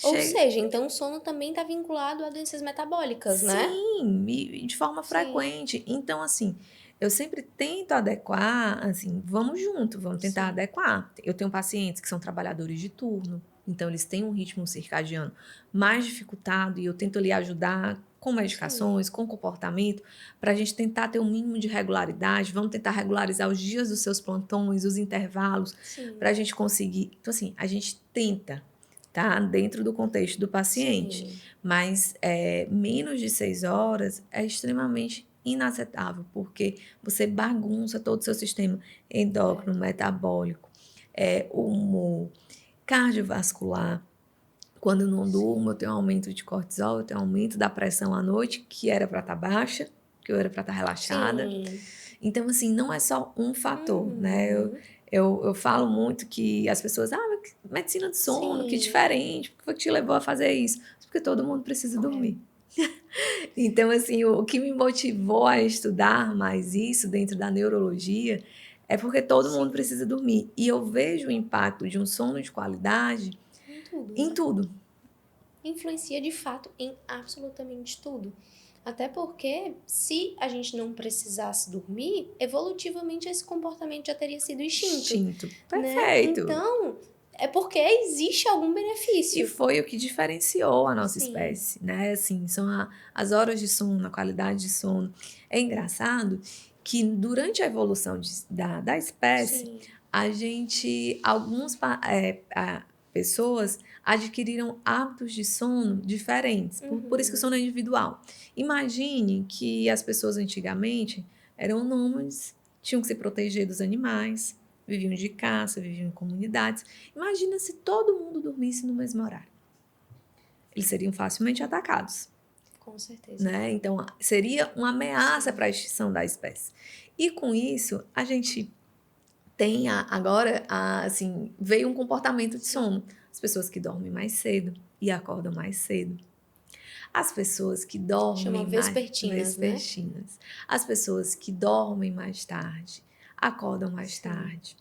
S1: Ou seja, então o sono também está vinculado a doenças metabólicas, né?
S2: Sim, e de forma frequente. Então, assim, eu sempre tento adequar, assim, vamos junto, vamos tentar adequar. Eu tenho pacientes que são trabalhadores de turno, então eles têm um ritmo circadiano mais dificultado e eu tento lhe ajudar com medicações, com comportamento, para a gente tentar ter um mínimo de regularidade. Vamos tentar regularizar os dias dos seus plantões, os intervalos, para a gente conseguir. Então, assim, a gente tenta, tá? Dentro do contexto do paciente.
S1: Sim.
S2: Mas menos de 6 horas é extremamente inaceitável, porque você bagunça todo o seu sistema endócrino, metabólico, humor, cardiovascular. Quando eu não durmo, eu tenho aumento de cortisol, eu tenho aumento da pressão à noite, que era para estar baixa, que eu era para estar relaxada.
S1: Sim.
S2: Então, assim, não é só um fator, né? Eu falo muito que as pessoas, medicina de sono, que diferente, por que foi que te levou a fazer isso? Porque todo mundo precisa dormir. Então, assim, o que me motivou a estudar mais isso dentro da neurologia é porque todo mundo precisa dormir. E eu vejo o impacto de um sono de qualidade em tudo.
S1: Influencia de fato em absolutamente tudo. Até porque, se a gente não precisasse dormir, evolutivamente esse comportamento já teria sido extinto.
S2: Perfeito.
S1: Né? Então, é porque existe algum benefício.
S2: E foi o que diferenciou a nossa espécie, né? Assim, são as horas de sono, a qualidade de sono. É engraçado que durante a evolução da espécie, algumas pessoas adquiriram hábitos de sono diferentes. Por isso que o sono é individual. Imagine que as pessoas antigamente eram nômades, tinham que se proteger dos animais, viviam de caça, viviam em comunidades. Imagina se todo mundo dormisse no mesmo horário. Eles seriam facilmente atacados.
S1: Com certeza.
S2: Né? Então, seria uma ameaça para a extinção da espécie. E com isso, a gente tem agora, assim, veio um comportamento de sono. As pessoas que dormem mais cedo e acordam mais cedo. As pessoas que dormem
S1: vespertinas, né?
S2: As pessoas que dormem mais tarde, acordam mais tarde.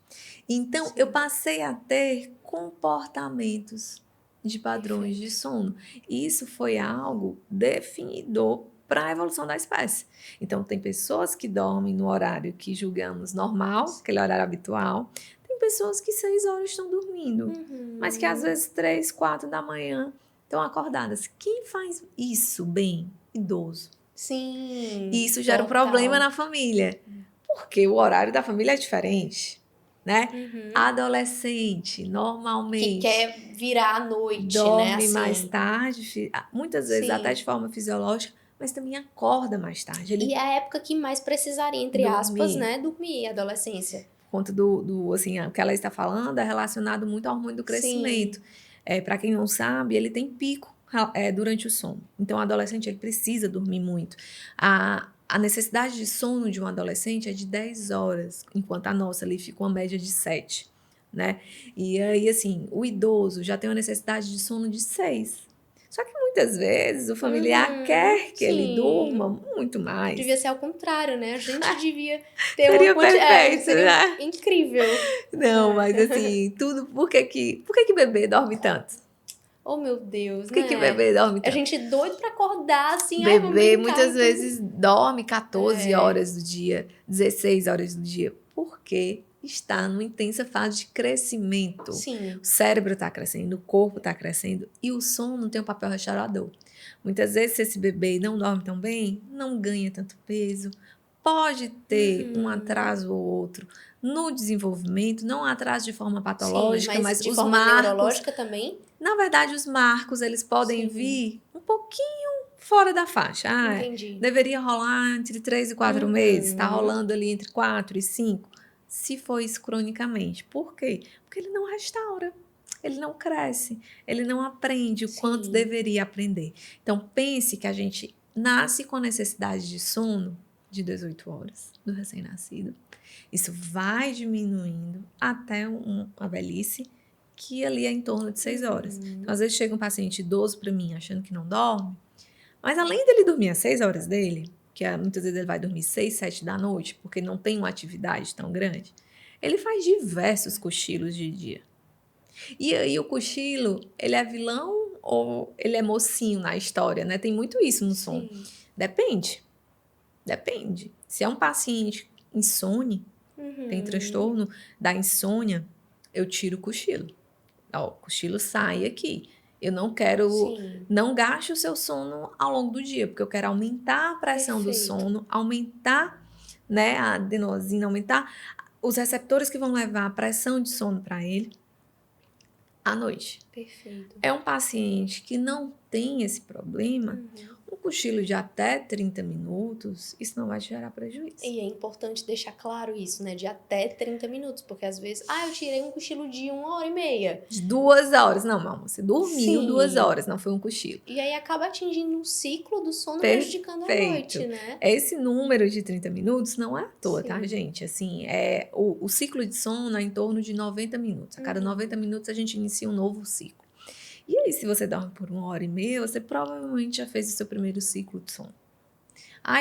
S2: Então, eu passei a ter comportamentos de padrões de sono. E isso foi algo definidor para a evolução da espécie. Então, tem pessoas que dormem no horário que julgamos normal, aquele horário habitual. Tem pessoas que 6 horas estão dormindo, mas que às vezes 3, 4 da manhã estão acordadas. Quem faz isso bem? Idoso.
S1: Sim.
S2: E isso gera um problema na família, porque o horário da família é diferente, né? Adolescente, normalmente...
S1: Que quer virar à noite,
S2: dorme,
S1: né? Assim.
S2: Mais tarde, muitas vezes até de forma fisiológica, mas também acorda mais tarde.
S1: E é a época que mais precisaria, entre aspas, né? Dormir, adolescência.
S2: Por conta assim, o que ela está falando é relacionado muito ao hormônio do crescimento. Para quem não sabe, ele tem pico durante o sono. Então, o adolescente ele precisa dormir muito. A necessidade de sono de um adolescente é de 10 horas, enquanto a nossa ali fica uma média de 7, né? E aí, assim, o idoso já tem uma necessidade de sono de 6. Só que muitas vezes o familiar quer que ele durma muito mais.
S1: Devia ser ao contrário, né? A gente devia ter
S2: seria perfeito,
S1: seria incrível.
S2: Não, mas assim, tudo... Por que bebê dorme tanto?
S1: Oh, meu Deus,
S2: Por que bebê dorme tanto?
S1: A gente é doido pra acordar, assim.
S2: Bebê muitas vezes dorme 14 horas do dia, 16 horas do dia. Por quê? está numa intensa fase de crescimento.
S1: Sim.
S2: O cérebro está crescendo, o corpo está crescendo e o sono tem um papel restaurador. Muitas vezes, se esse bebê não dorme tão bem, não ganha tanto peso, pode ter um atraso ou outro no desenvolvimento, não atraso de forma patológica,
S1: Sim,
S2: mas
S1: de
S2: os
S1: forma
S2: marcos,
S1: neurológica também?
S2: na verdade, os marcos, eles podem
S1: Sim.
S2: vir um pouquinho fora da faixa.
S1: Entendi.
S2: Deveria rolar entre 3 e 4 meses, está rolando ali entre 4 e 5. Se for isso cronicamente. Por quê? Porque ele não restaura, ele não cresce, ele não aprende o quanto
S1: Sim.
S2: deveria aprender. Então, pense que a gente nasce com a necessidade de sono de 18 horas do recém-nascido. Isso vai diminuindo até uma velhice, que ali é em torno de 6 horas. Então, às vezes chega um paciente idoso para mim achando que não dorme, mas além dele dormir as 6 horas dele, que muitas vezes ele vai dormir 6, 7 da noite, porque não tem uma atividade tão grande, ele faz diversos cochilos de dia. E aí o cochilo, ele é vilão ou ele é mocinho na história, né? Tem muito isso no sono.
S1: Sim.
S2: Depende. Se é um paciente insone, tem transtorno da insônia, eu tiro o cochilo. Ó, o cochilo sai aqui. Eu não quero,
S1: Sim.
S2: não gaste o seu sono ao longo do dia, porque eu quero aumentar a pressão do
S1: Perfeito.
S2: sono, aumentar, né, a adenosina, aumentar os receptores que vão levar a pressão de sono para ele à noite.
S1: Perfeito.
S2: É um paciente que não tem esse problema, um cochilo de até 30 minutos, isso não vai te gerar prejuízo.
S1: E é importante deixar claro isso, né? De até 30 minutos, porque às vezes, eu tirei um cochilo de 1h30.
S2: De 2 horas. Não, mamãe, você dormiu
S1: Sim.
S2: 2 horas, não foi um cochilo.
S1: E aí acaba atingindo um ciclo do sono, prejudicando a noite, né?
S2: Esse número de 30 minutos não é à toa,
S1: Sim.
S2: tá, gente? Assim, o ciclo de sono é em torno de 90 minutos. A cada 90 minutos a gente inicia um novo ciclo. E aí, se você dorme por 1h30, você provavelmente já fez o seu primeiro ciclo de sono.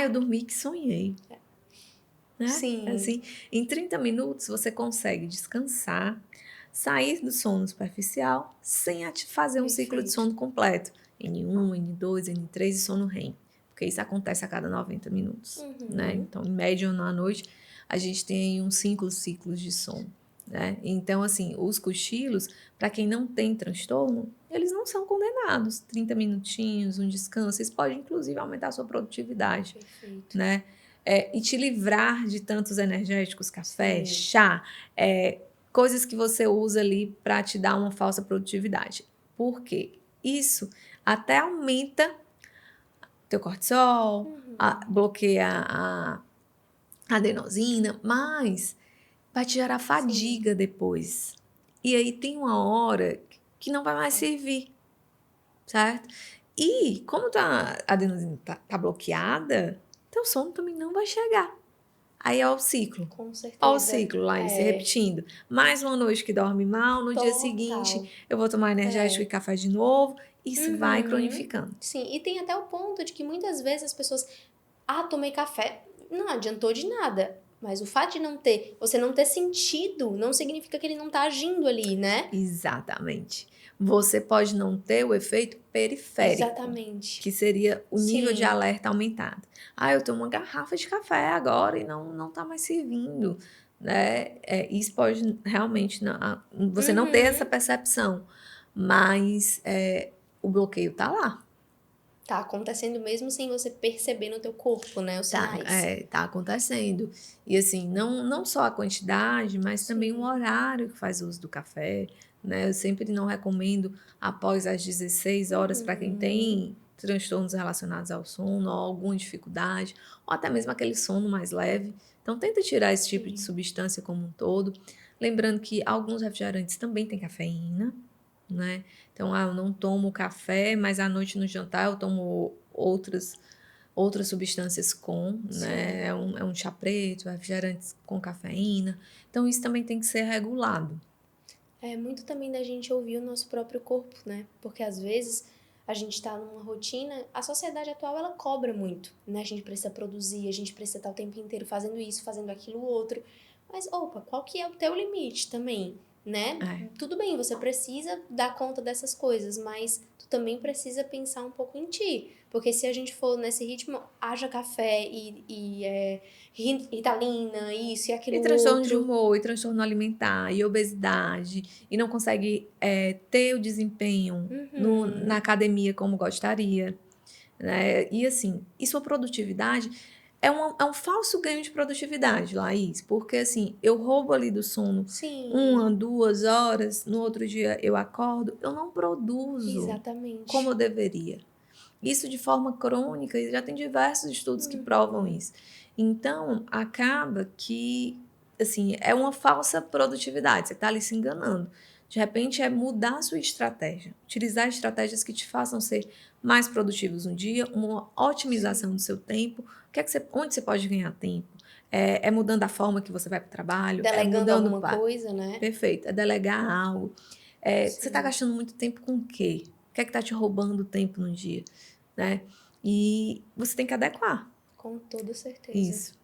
S2: Eu dormi que sonhei. Né?
S1: Sim.
S2: Assim, em 30 minutos você consegue descansar, sair do sono superficial sem fazer um ciclo de sono completo. N1, N2, N3 e sono REM. Porque isso acontece a cada 90 minutos. Né? Então, em média, na noite, a gente tem aí uns 5 ciclos de sono. Né? Então, assim, os cochilos, para quem não tem transtorno, eles não são condenados. 30 minutinhos, um descanso, isso pode, inclusive, aumentar a sua produtividade.
S1: Perfeito.
S2: Né? E te livrar de tantos energéticos, café, chá, coisas que você usa ali para te dar uma falsa produtividade. Por quê? Isso até aumenta teu cortisol, bloqueia a adenosina, mas vai te gerar fadiga depois. E aí tem uma hora que não vai mais servir, certo? E como a adenosina tá bloqueada, teu sono também não vai chegar. Aí é o ciclo.
S1: Com certeza.
S2: Olha o ciclo lá, se repetindo. Mais uma noite que dorme mal, no dia seguinte eu vou tomar energético e café de novo. Isso vai cronificando.
S1: Sim, e tem até o ponto de que muitas vezes as pessoas... tomei café, não adiantou de nada. Mas o fato de você não ter sentido, não significa que ele não tá agindo ali, né?
S2: Exatamente. Você pode não ter o efeito periférico.
S1: Exatamente.
S2: Que seria o nível de alerta aumentado. Eu tomo uma garrafa de café agora e não tá mais servindo. Né? Isso pode realmente... você não ter essa percepção. Mas o bloqueio tá lá.
S1: Tá acontecendo mesmo sem você perceber no teu corpo, né? Os sinais.
S2: Tá acontecendo. E assim, não só a quantidade, mas também o horário que faz uso do café. Né? Eu sempre não recomendo após as 16 horas para quem tem transtornos relacionados ao sono, ou alguma dificuldade, ou até mesmo aquele sono mais leve. Então, tenta tirar esse tipo de substância como um todo. Lembrando que alguns refrigerantes também têm cafeína, né? Então, eu não tomo café, mas à noite no jantar eu tomo outras substâncias né? É um chá preto, refrigerantes com cafeína. Então, isso também tem que ser regulado.
S1: É muito também da gente ouvir o nosso próprio corpo, né? Porque às vezes a gente tá numa rotina, a sociedade atual ela cobra muito, né? A gente precisa produzir, a gente precisa estar o tempo inteiro fazendo isso, fazendo aquilo outro. Mas, qual que é o teu limite também? né?
S2: É.
S1: Tudo bem, você precisa dar conta dessas coisas, mas tu também precisa pensar um pouco em ti. Porque se a gente for nesse ritmo, haja café Ritalina, isso e aquilo
S2: E transtorno de
S1: outro.
S2: humor, e transtorno alimentar, e obesidade, e não consegue ter o desempenho na academia como gostaria, né? E assim, e sua produtividade é um falso ganho de produtividade, Laís, porque assim, eu roubo ali do sono
S1: Sim,
S2: 1, 2 horas, no outro dia eu acordo, eu não produzo como
S1: exatamente.
S2: eu deveria. Isso de forma crônica, e já tem diversos estudos que provam
S1: Uhum.
S2: isso. Então, acaba que, assim, é uma falsa produtividade, você está ali se enganando. De repente, é mudar a sua estratégia, utilizar estratégias que te façam ser mais produtivos um dia, uma otimização
S1: Sim.
S2: do seu tempo. Onde você pode ganhar tempo? É mudando a forma que você vai para o trabalho, é
S1: Delegando
S2: mudando.
S1: alguma coisa, né?
S2: Perfeito, é delegar algo. Você está
S1: Sim,
S2: gastando muito tempo com o quê? O que é que está te roubando tempo no dia? Né? E você tem que adequar
S1: com toda certeza.
S2: isso.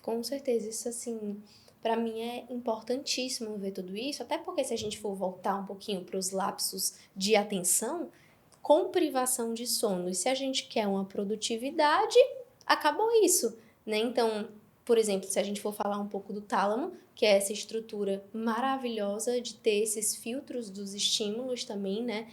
S1: Com certeza, isso assim, para mim é importantíssimo ver tudo isso, até porque se a gente for voltar um pouquinho para os lapsos de atenção, com privação de sono, e se a gente quer uma produtividade, acabou isso, né? Então, por exemplo, se a gente for falar um pouco do tálamo, que é essa estrutura maravilhosa de ter esses filtros dos estímulos também, né?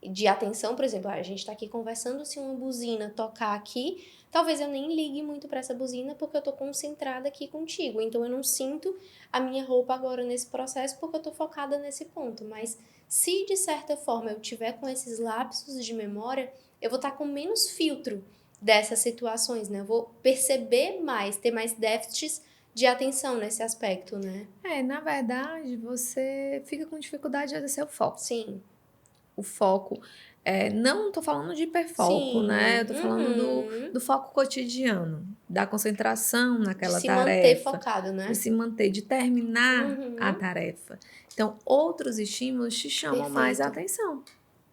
S1: De atenção, por exemplo, a gente está aqui conversando, se uma buzina tocar aqui, talvez eu nem ligue muito para essa buzina porque eu tô concentrada aqui contigo. Então eu não sinto a minha roupa agora nesse processo porque eu tô focada nesse ponto. Mas se de certa forma eu tiver com esses lapsos de memória, eu vou estar com menos filtro dessas situações, né? Eu vou perceber mais, ter mais déficits de atenção nesse aspecto, né?
S2: Na verdade, você fica com dificuldade de exercer o foco.
S1: Sim.
S2: O foco, não estou falando de hiperfoco, né? Eu
S1: Sim.
S2: estou falando do foco cotidiano, da concentração
S1: De
S2: naquela
S1: se manter
S2: tarefa,
S1: focado,
S2: de
S1: né?
S2: se manter, de terminar a
S1: Uhum.
S2: tarefa. Então, outros estímulos te chamam mais a
S1: Perfeito,
S2: atenção,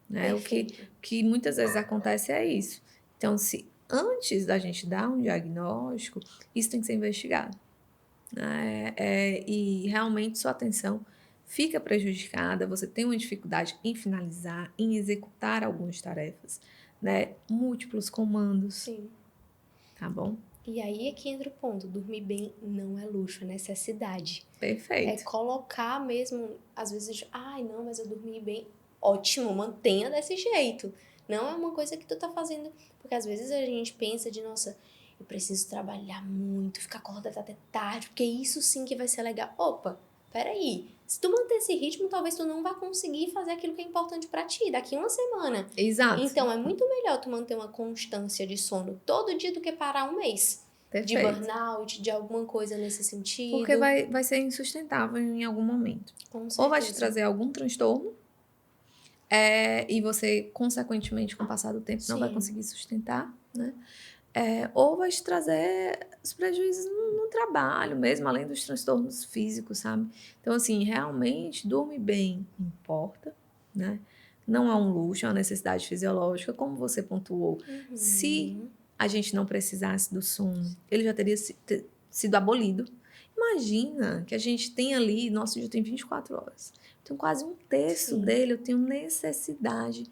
S2: né?
S1: perfeito.
S2: Que muitas vezes acontece é isso. Então, se antes da gente dar um diagnóstico, isso tem que ser investigado, né? E realmente sua atenção fica prejudicada, você tem uma dificuldade em finalizar, em executar algumas tarefas, né? Múltiplos comandos,
S1: Sim.
S2: tá bom?
S1: E aí é que entra o ponto. Dormir bem não é luxo, é necessidade. É
S2: Perfeito.
S1: colocar mesmo, às vezes, ai, não, mas eu dormi bem. Ótimo, mantenha desse jeito. Não é uma coisa que tu tá fazendo. Porque às vezes a gente pensa de, nossa, eu preciso trabalhar muito, ficar acordada até tarde, porque isso sim que vai ser legal. Opa, peraí. Se tu manter esse ritmo, talvez tu não vá conseguir fazer aquilo que é importante pra ti daqui uma semana.
S2: Exato.
S1: Então, é muito melhor tu manter uma constância de sono todo dia do que parar um mês de
S2: Perfeito.
S1: burnout, de alguma coisa nesse
S2: Porque
S1: sentido.
S2: vai ser insustentável em algum momento.
S1: Com
S2: Ou vai te
S1: certeza.
S2: trazer algum transtorno, e você, consequentemente, com o passar do tempo, não vai
S1: Sim.
S2: conseguir sustentar, né? Ou vai te trazer os prejuízos no trabalho mesmo, além dos transtornos físicos, sabe? Então, assim, realmente, dormir bem importa, né? Não é um luxo, é uma necessidade fisiológica, como você pontuou. Se
S1: Uhum.
S2: a gente não precisasse do sono, ele já teria sido abolido. Imagina que a gente tem ali, nosso dia tem 24 horas. Então, quase um terço
S1: Sim.
S2: dele eu tenho necessidade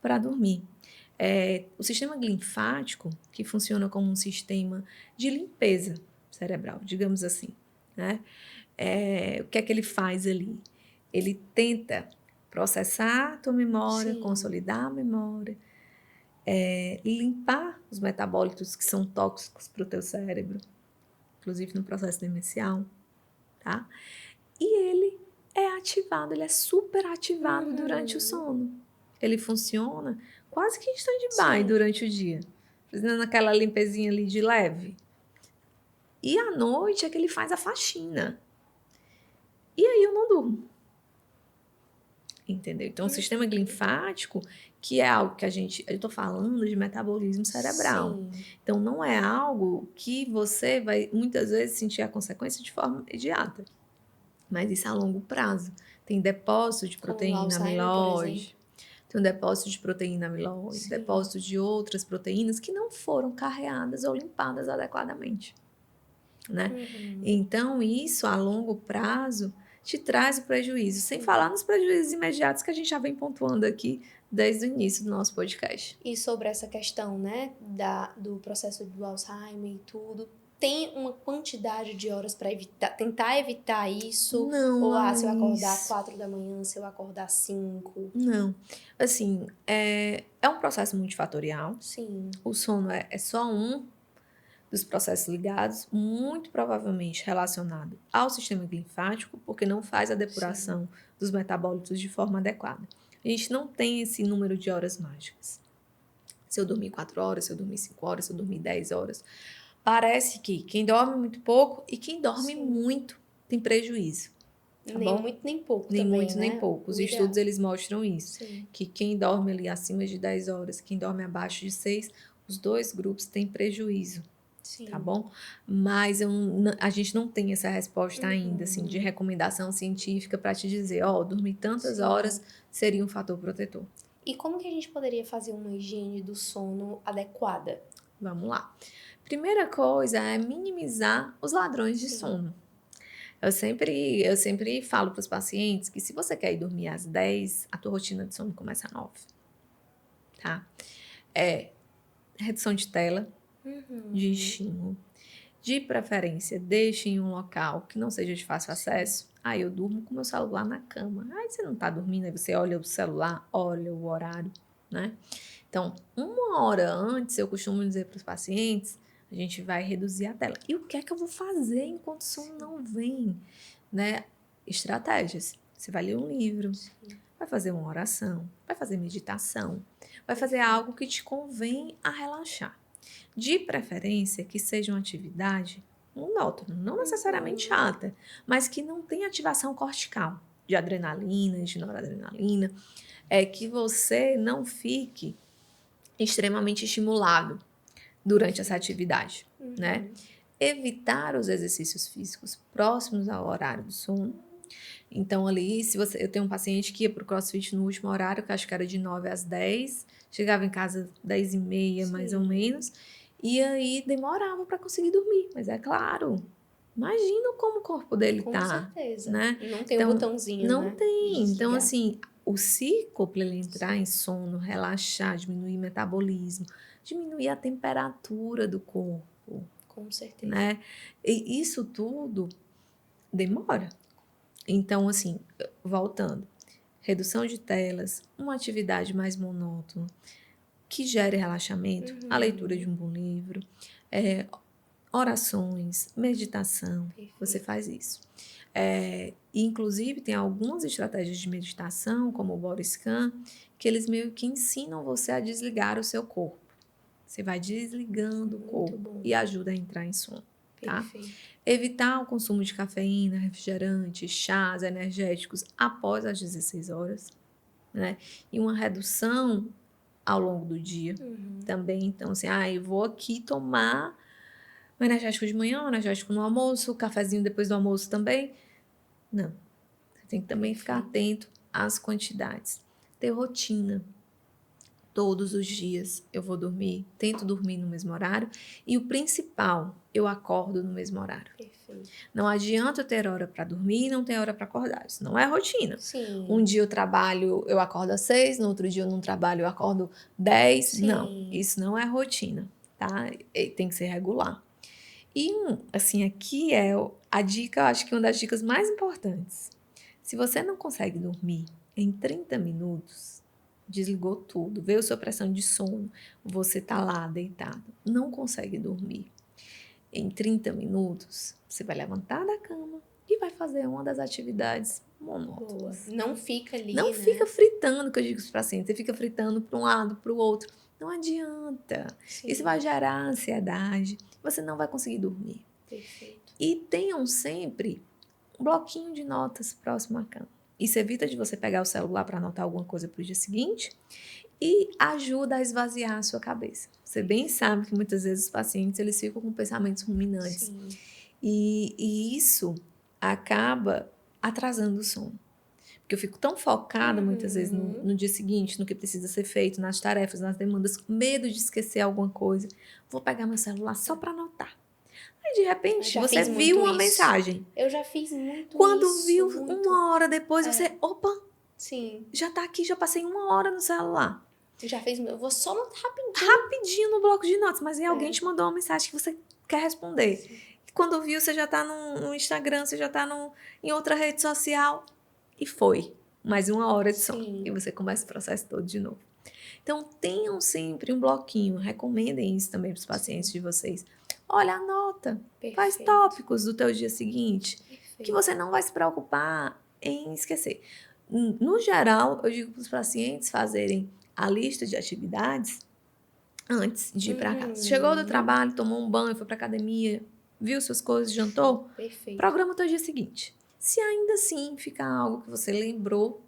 S2: para dormir. O sistema linfático, que funciona como um sistema de limpeza cerebral, digamos assim, né? O que é que ele faz ali? Ele tenta processar a tua memória,
S1: Sim.
S2: consolidar a memória, limpar os metabólitos que são tóxicos para o teu cérebro, inclusive no processo demencial, tá? E ele é ativado, ele é super ativado durante o
S1: Uhum.
S2: sono. Ele funciona quase que em stand-by
S1: Sim.
S2: durante o dia, fazendo aquela limpezinha ali de leve. E à noite é que ele faz a faxina. E aí eu não durmo. Entendeu? Então, o sistema
S1: Uhum.
S2: linfático, que é algo que eu estou falando de metabolismo cerebral.
S1: Sim.
S2: Então, não é algo que você vai muitas vezes sentir a consequência de forma imediata, mas isso é a longo prazo. Tem depósito de
S1: Como no
S2: proteína
S1: Alzheimer, por exemplo.
S2: amiloide, tem um depósito de proteína amiloide,
S1: Sim.
S2: depósito de outras proteínas que não foram carreadas ou limpadas adequadamente, né?
S1: Uhum.
S2: Então, isso a longo prazo te traz o prejuízo. Sem falar nos prejuízos imediatos que a gente já vem pontuando aqui desde o início do nosso podcast.
S1: E sobre essa questão, né, do processo do Alzheimer e tudo, tem uma quantidade de horas para tentar evitar isso?
S2: Não,
S1: Ou, se eu acordar
S2: Laís.
S1: 4 da manhã, se eu acordar 5?
S2: Não. Assim, é um processo multifatorial.
S1: Sim.
S2: O sono é só um dos processos ligados, muito provavelmente relacionado ao sistema linfático, porque não faz a depuração dos metabólitos de forma adequada. A gente não tem esse número de horas mágicas. Se eu dormir 4 horas, se eu dormir 5 horas, se eu dormir 10 horas. Parece que quem dorme muito pouco e quem dorme muito tem prejuízo. Tá
S1: Nem
S2: bom?
S1: muito, nem pouco
S2: Nem
S1: também,
S2: muito,
S1: né?
S2: nem pouco. Os
S1: O
S2: estudos,
S1: ideal.
S2: eles mostram isso.
S1: Sim.
S2: Que quem dorme ali acima de 10 horas, quem dorme abaixo de 6, os dois grupos têm prejuízo.
S1: Sim.
S2: Tá bom? Mas a gente não tem essa resposta ainda, assim, de recomendação científica para te dizer, dormir tantas horas seria um fator protetor.
S1: E como que a gente poderia fazer uma higiene do sono adequada?
S2: Vamos lá. Primeira coisa é minimizar os ladrões de sono. Eu sempre falo para os pacientes que se você quer ir dormir às 10, a tua rotina de sono começa às 9. Tá? Redução de tela, de estímulo. De preferência, deixe em um local que não seja de fácil acesso. Aí eu durmo com meu celular na cama. Aí você não tá dormindo, aí você olha o celular, olha o horário, né? Então, 1 hora antes, eu costumo dizer para os pacientes, a gente vai reduzir a tela. E o que é que eu vou fazer enquanto o sono não vem? Né? Estratégias. Você vai ler um livro, vai fazer uma oração, vai fazer meditação, vai fazer algo que te convém a relaxar. De preferência, que seja uma atividade monótona, não necessariamente chata, mas que não tenha ativação cortical, de adrenalina, de noradrenalina, que você não fique extremamente estimulado durante essa atividade, né? Evitar os exercícios físicos próximos ao horário do sono. Então, ali, eu tenho um paciente que ia para o CrossFit no último horário, que acho que era de 9 às 10, chegava em casa 10h30, mais ou menos, e aí demorava para conseguir dormir. Mas é claro, imagina como o corpo dele tá.
S1: Com certeza.
S2: Né?
S1: Não tem um botãozinho,
S2: não
S1: né?
S2: tem. Então,
S1: Desligar.
S2: assim, o ciclo para ele entrar em sono, relaxar, diminuir o metabolismo, diminuir a temperatura do corpo,
S1: Com certeza.
S2: né? E isso tudo demora. Então, assim, voltando, redução de telas, uma atividade mais monótona, que gere relaxamento, a leitura de um bom livro, orações, meditação, você faz isso. Inclusive, tem algumas estratégias de meditação, como o body scan, que eles meio que ensinam você a desligar o seu corpo. Você vai desligando o corpo e ajuda a entrar em sono. Tá? Evitar o consumo de cafeína, refrigerante, chás energéticos após as 16 horas. Né? E uma redução ao longo do dia também. Então, assim, eu vou aqui tomar um energético de manhã, um energético no almoço, um cafezinho depois do almoço também. Não. Você tem que também ficar atento às quantidades. Ter rotina. Todos os dias eu vou dormir, tento dormir no mesmo horário. E o principal, eu acordo no mesmo horário.
S1: Perfeito.
S2: Não adianta eu ter hora para dormir e não ter hora para acordar. Isso não é rotina.
S1: Sim.
S2: Um dia eu trabalho, eu acordo às 6, no outro dia eu não trabalho, eu acordo 10.
S1: Sim.
S2: Não, isso não é rotina, tá? Tem que ser regular. E, assim, aqui a dica, eu acho que uma das dicas mais importantes. Se você não consegue dormir em 30 minutos, desligou tudo, veio sua pressão de sono, você tá lá deitado, não consegue dormir. Em 30 minutos, você vai levantar da cama e vai fazer uma das atividades monótonas.
S1: Não fica ali,
S2: Não fica fritando, que eu digo para os pacientes, você fica fritando para um lado, para o outro. Não adianta. Sim. Isso vai gerar ansiedade, você não vai conseguir dormir.
S1: Perfeito.
S2: E tenham sempre um bloquinho de notas próximo à cama. Isso evita de você pegar o celular para anotar alguma coisa para o dia seguinte e ajuda a esvaziar a sua cabeça. Você bem sabe que muitas vezes os pacientes eles ficam com pensamentos ruminantes.
S1: Sim.
S2: E isso acaba atrasando o sono. Porque eu fico tão focada muitas vezes no dia seguinte, no que precisa ser feito, nas tarefas, nas demandas, com medo de esquecer alguma coisa. Vou pegar meu celular só para anotar. Aí, de repente,
S1: Já
S2: você
S1: fiz
S2: viu
S1: muito
S2: uma
S1: isso.
S2: mensagem.
S1: Eu já fiz muito
S2: Quando
S1: isso.
S2: viu
S1: muito.
S2: uma hora depois, você, opa,
S1: Sim.
S2: já tá aqui, já passei uma hora no celular.
S1: Já fez. Eu vou só notar rapidinho.
S2: Rapidinho no bloco de notas, mas aí alguém te mandou uma mensagem que você quer responder.
S1: Sim.
S2: Quando viu, você já tá no Instagram, você já tá em outra rede social. E foi. Mais uma hora de sono.
S1: Sim.
S2: E você começa o processo todo de novo. Então, tenham sempre um bloquinho. Recomendem isso também para os pacientes de vocês. Olha, anota. Faz
S1: Perfeito.
S2: tópicos do teu dia seguinte.
S1: Perfeito.
S2: Que você não vai se preocupar em esquecer. No geral, eu digo para os pacientes fazerem a lista de atividades antes de ir para casa. Chegou do trabalho, tomou um banho, foi para academia, viu suas coisas, jantou?
S1: Perfeito.
S2: Programa o teu dia seguinte. Se ainda assim ficar algo que você lembrou,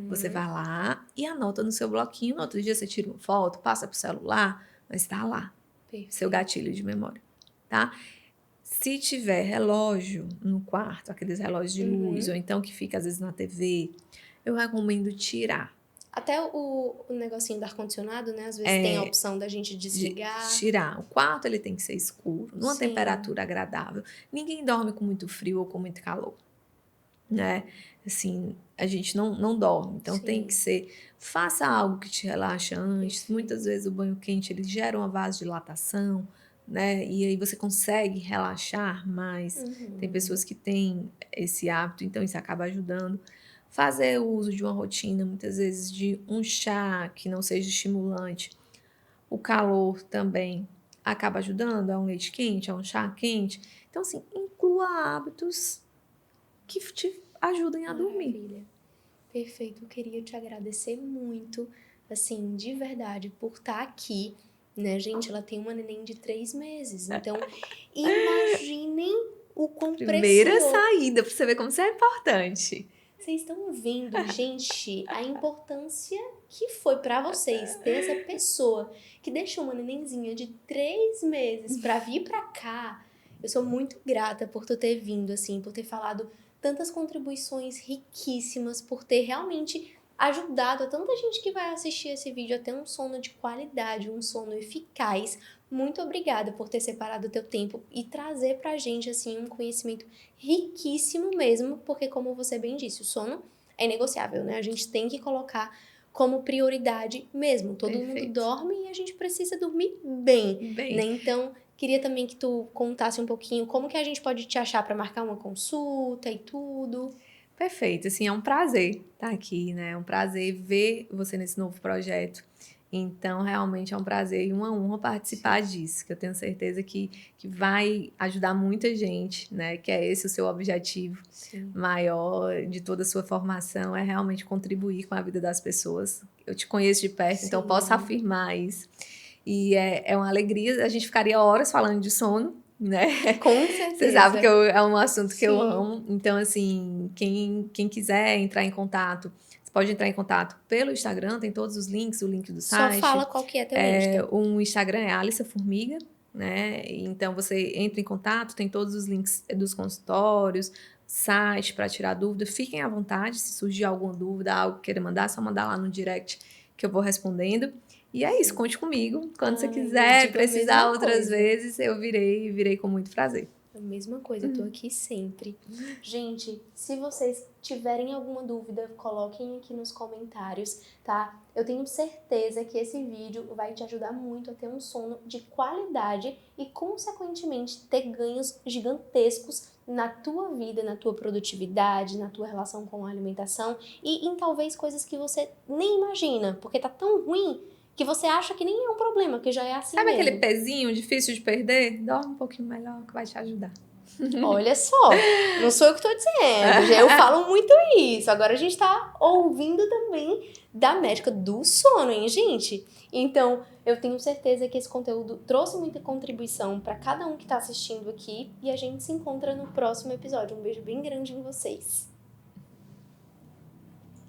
S2: você vai lá e anota no seu bloquinho. No outro dia você tira uma foto, passa pro celular, mas está lá.
S1: Perfeito.
S2: Seu gatilho de memória, tá? Se tiver relógio no quarto, aqueles relógios de luz, ou então que fica às vezes na TV, eu recomendo tirar.
S1: Até o negocinho do ar-condicionado, né? Às vezes tem a opção da gente desligar.
S2: Tirar. O quarto ele tem que ser escuro, numa
S1: Sim.
S2: temperatura agradável. Ninguém dorme com muito frio ou com muito calor, né? Assim, a gente não dorme. Então, tem
S1: Sim.
S2: que ser... Faça algo que te relaxa antes.
S1: Perfeito.
S2: Muitas vezes o banho quente, ele gera uma vasodilatação, né? E aí você consegue relaxar mais. Tem pessoas que têm esse hábito, então isso acaba ajudando. Fazer o uso de uma rotina, muitas vezes de um chá que não seja estimulante. O calor também acaba ajudando, é um leite quente, é um chá quente. Então, assim, inclua hábitos que te ajudem a dormir.
S1: Maravilha. Perfeito. Eu queria te agradecer muito, assim, de verdade, por estar aqui, né, gente? Ela tem uma neném de 3 meses. Então, imaginem o quão
S2: Primeira
S1: precioso.
S2: saída, pra você ver como isso é importante.
S1: Vocês estão vendo, gente, a importância que foi pra vocês ter essa pessoa que deixou uma nenenzinha de 3 meses pra vir pra cá. Eu sou muito grata por tu ter vindo, assim, por ter falado tantas contribuições riquíssimas, por ter realmente ajudado a tanta gente que vai assistir esse vídeo a ter um sono de qualidade, um sono eficaz. Muito obrigada por ter separado o teu tempo e trazer pra gente, assim, um conhecimento riquíssimo mesmo, porque como você bem disse, o sono é negociável, né? A gente tem que colocar como prioridade mesmo. Todo mundo
S2: Perfeito.
S1: dorme e a gente precisa dormir bem,
S2: Bem,
S1: né? Então, queria também que tu contasse um pouquinho como que a gente pode te achar para marcar uma consulta e tudo.
S2: perfeito. Assim, é um prazer estar aqui, né? É um prazer ver você nesse novo projeto. Então, realmente é um prazer e uma honra participar disso, que eu tenho certeza que vai ajudar muita gente, né? Que é esse o seu objetivo
S1: Sim.
S2: maior de toda a sua formação, é realmente contribuir com a vida das pessoas. Eu te conheço de perto, então eu posso afirmar isso. E é uma alegria, a gente ficaria horas falando de sono, né?
S1: Com certeza.
S2: Você sabe que é um assunto que eu
S1: Sim.
S2: amo. Então, assim, quem quiser entrar em contato, você pode entrar em contato pelo Instagram, tem todos os links, o link do site.
S1: Só fala qual que é teu Insta.
S2: O Instagram é Alissa Formiga, né? Então, você entra em contato, tem todos os links dos consultórios, site para tirar dúvida. Fiquem à vontade, se surgir alguma dúvida, algo que queira mandar, é só mandar lá no direct que eu vou respondendo. E é isso, conte comigo. Quando você quiser, precisar outras vezes, eu virei com muito prazer.
S1: A mesma coisa, eu tô aqui sempre. Gente, se vocês tiverem alguma dúvida, coloquem aqui nos comentários, tá? Eu tenho certeza que esse vídeo vai te ajudar muito a ter um sono de qualidade e, consequentemente, ter ganhos gigantescos na tua vida, na tua produtividade, na tua relação com a alimentação e em talvez coisas que você nem imagina, porque tá tão ruim que você acha que nem é um problema, que já é assim
S2: Sabe
S1: mesmo.
S2: aquele pezinho difícil de perder? Dorme um pouquinho melhor que vai te ajudar.
S1: Olha só, não sou eu que tô dizendo, eu falo muito isso. Agora a gente tá ouvindo também da médica do sono, hein, gente? Então, eu tenho certeza que esse conteúdo trouxe muita contribuição para cada um que tá assistindo aqui e a gente se encontra no próximo episódio. Um beijo bem grande em vocês.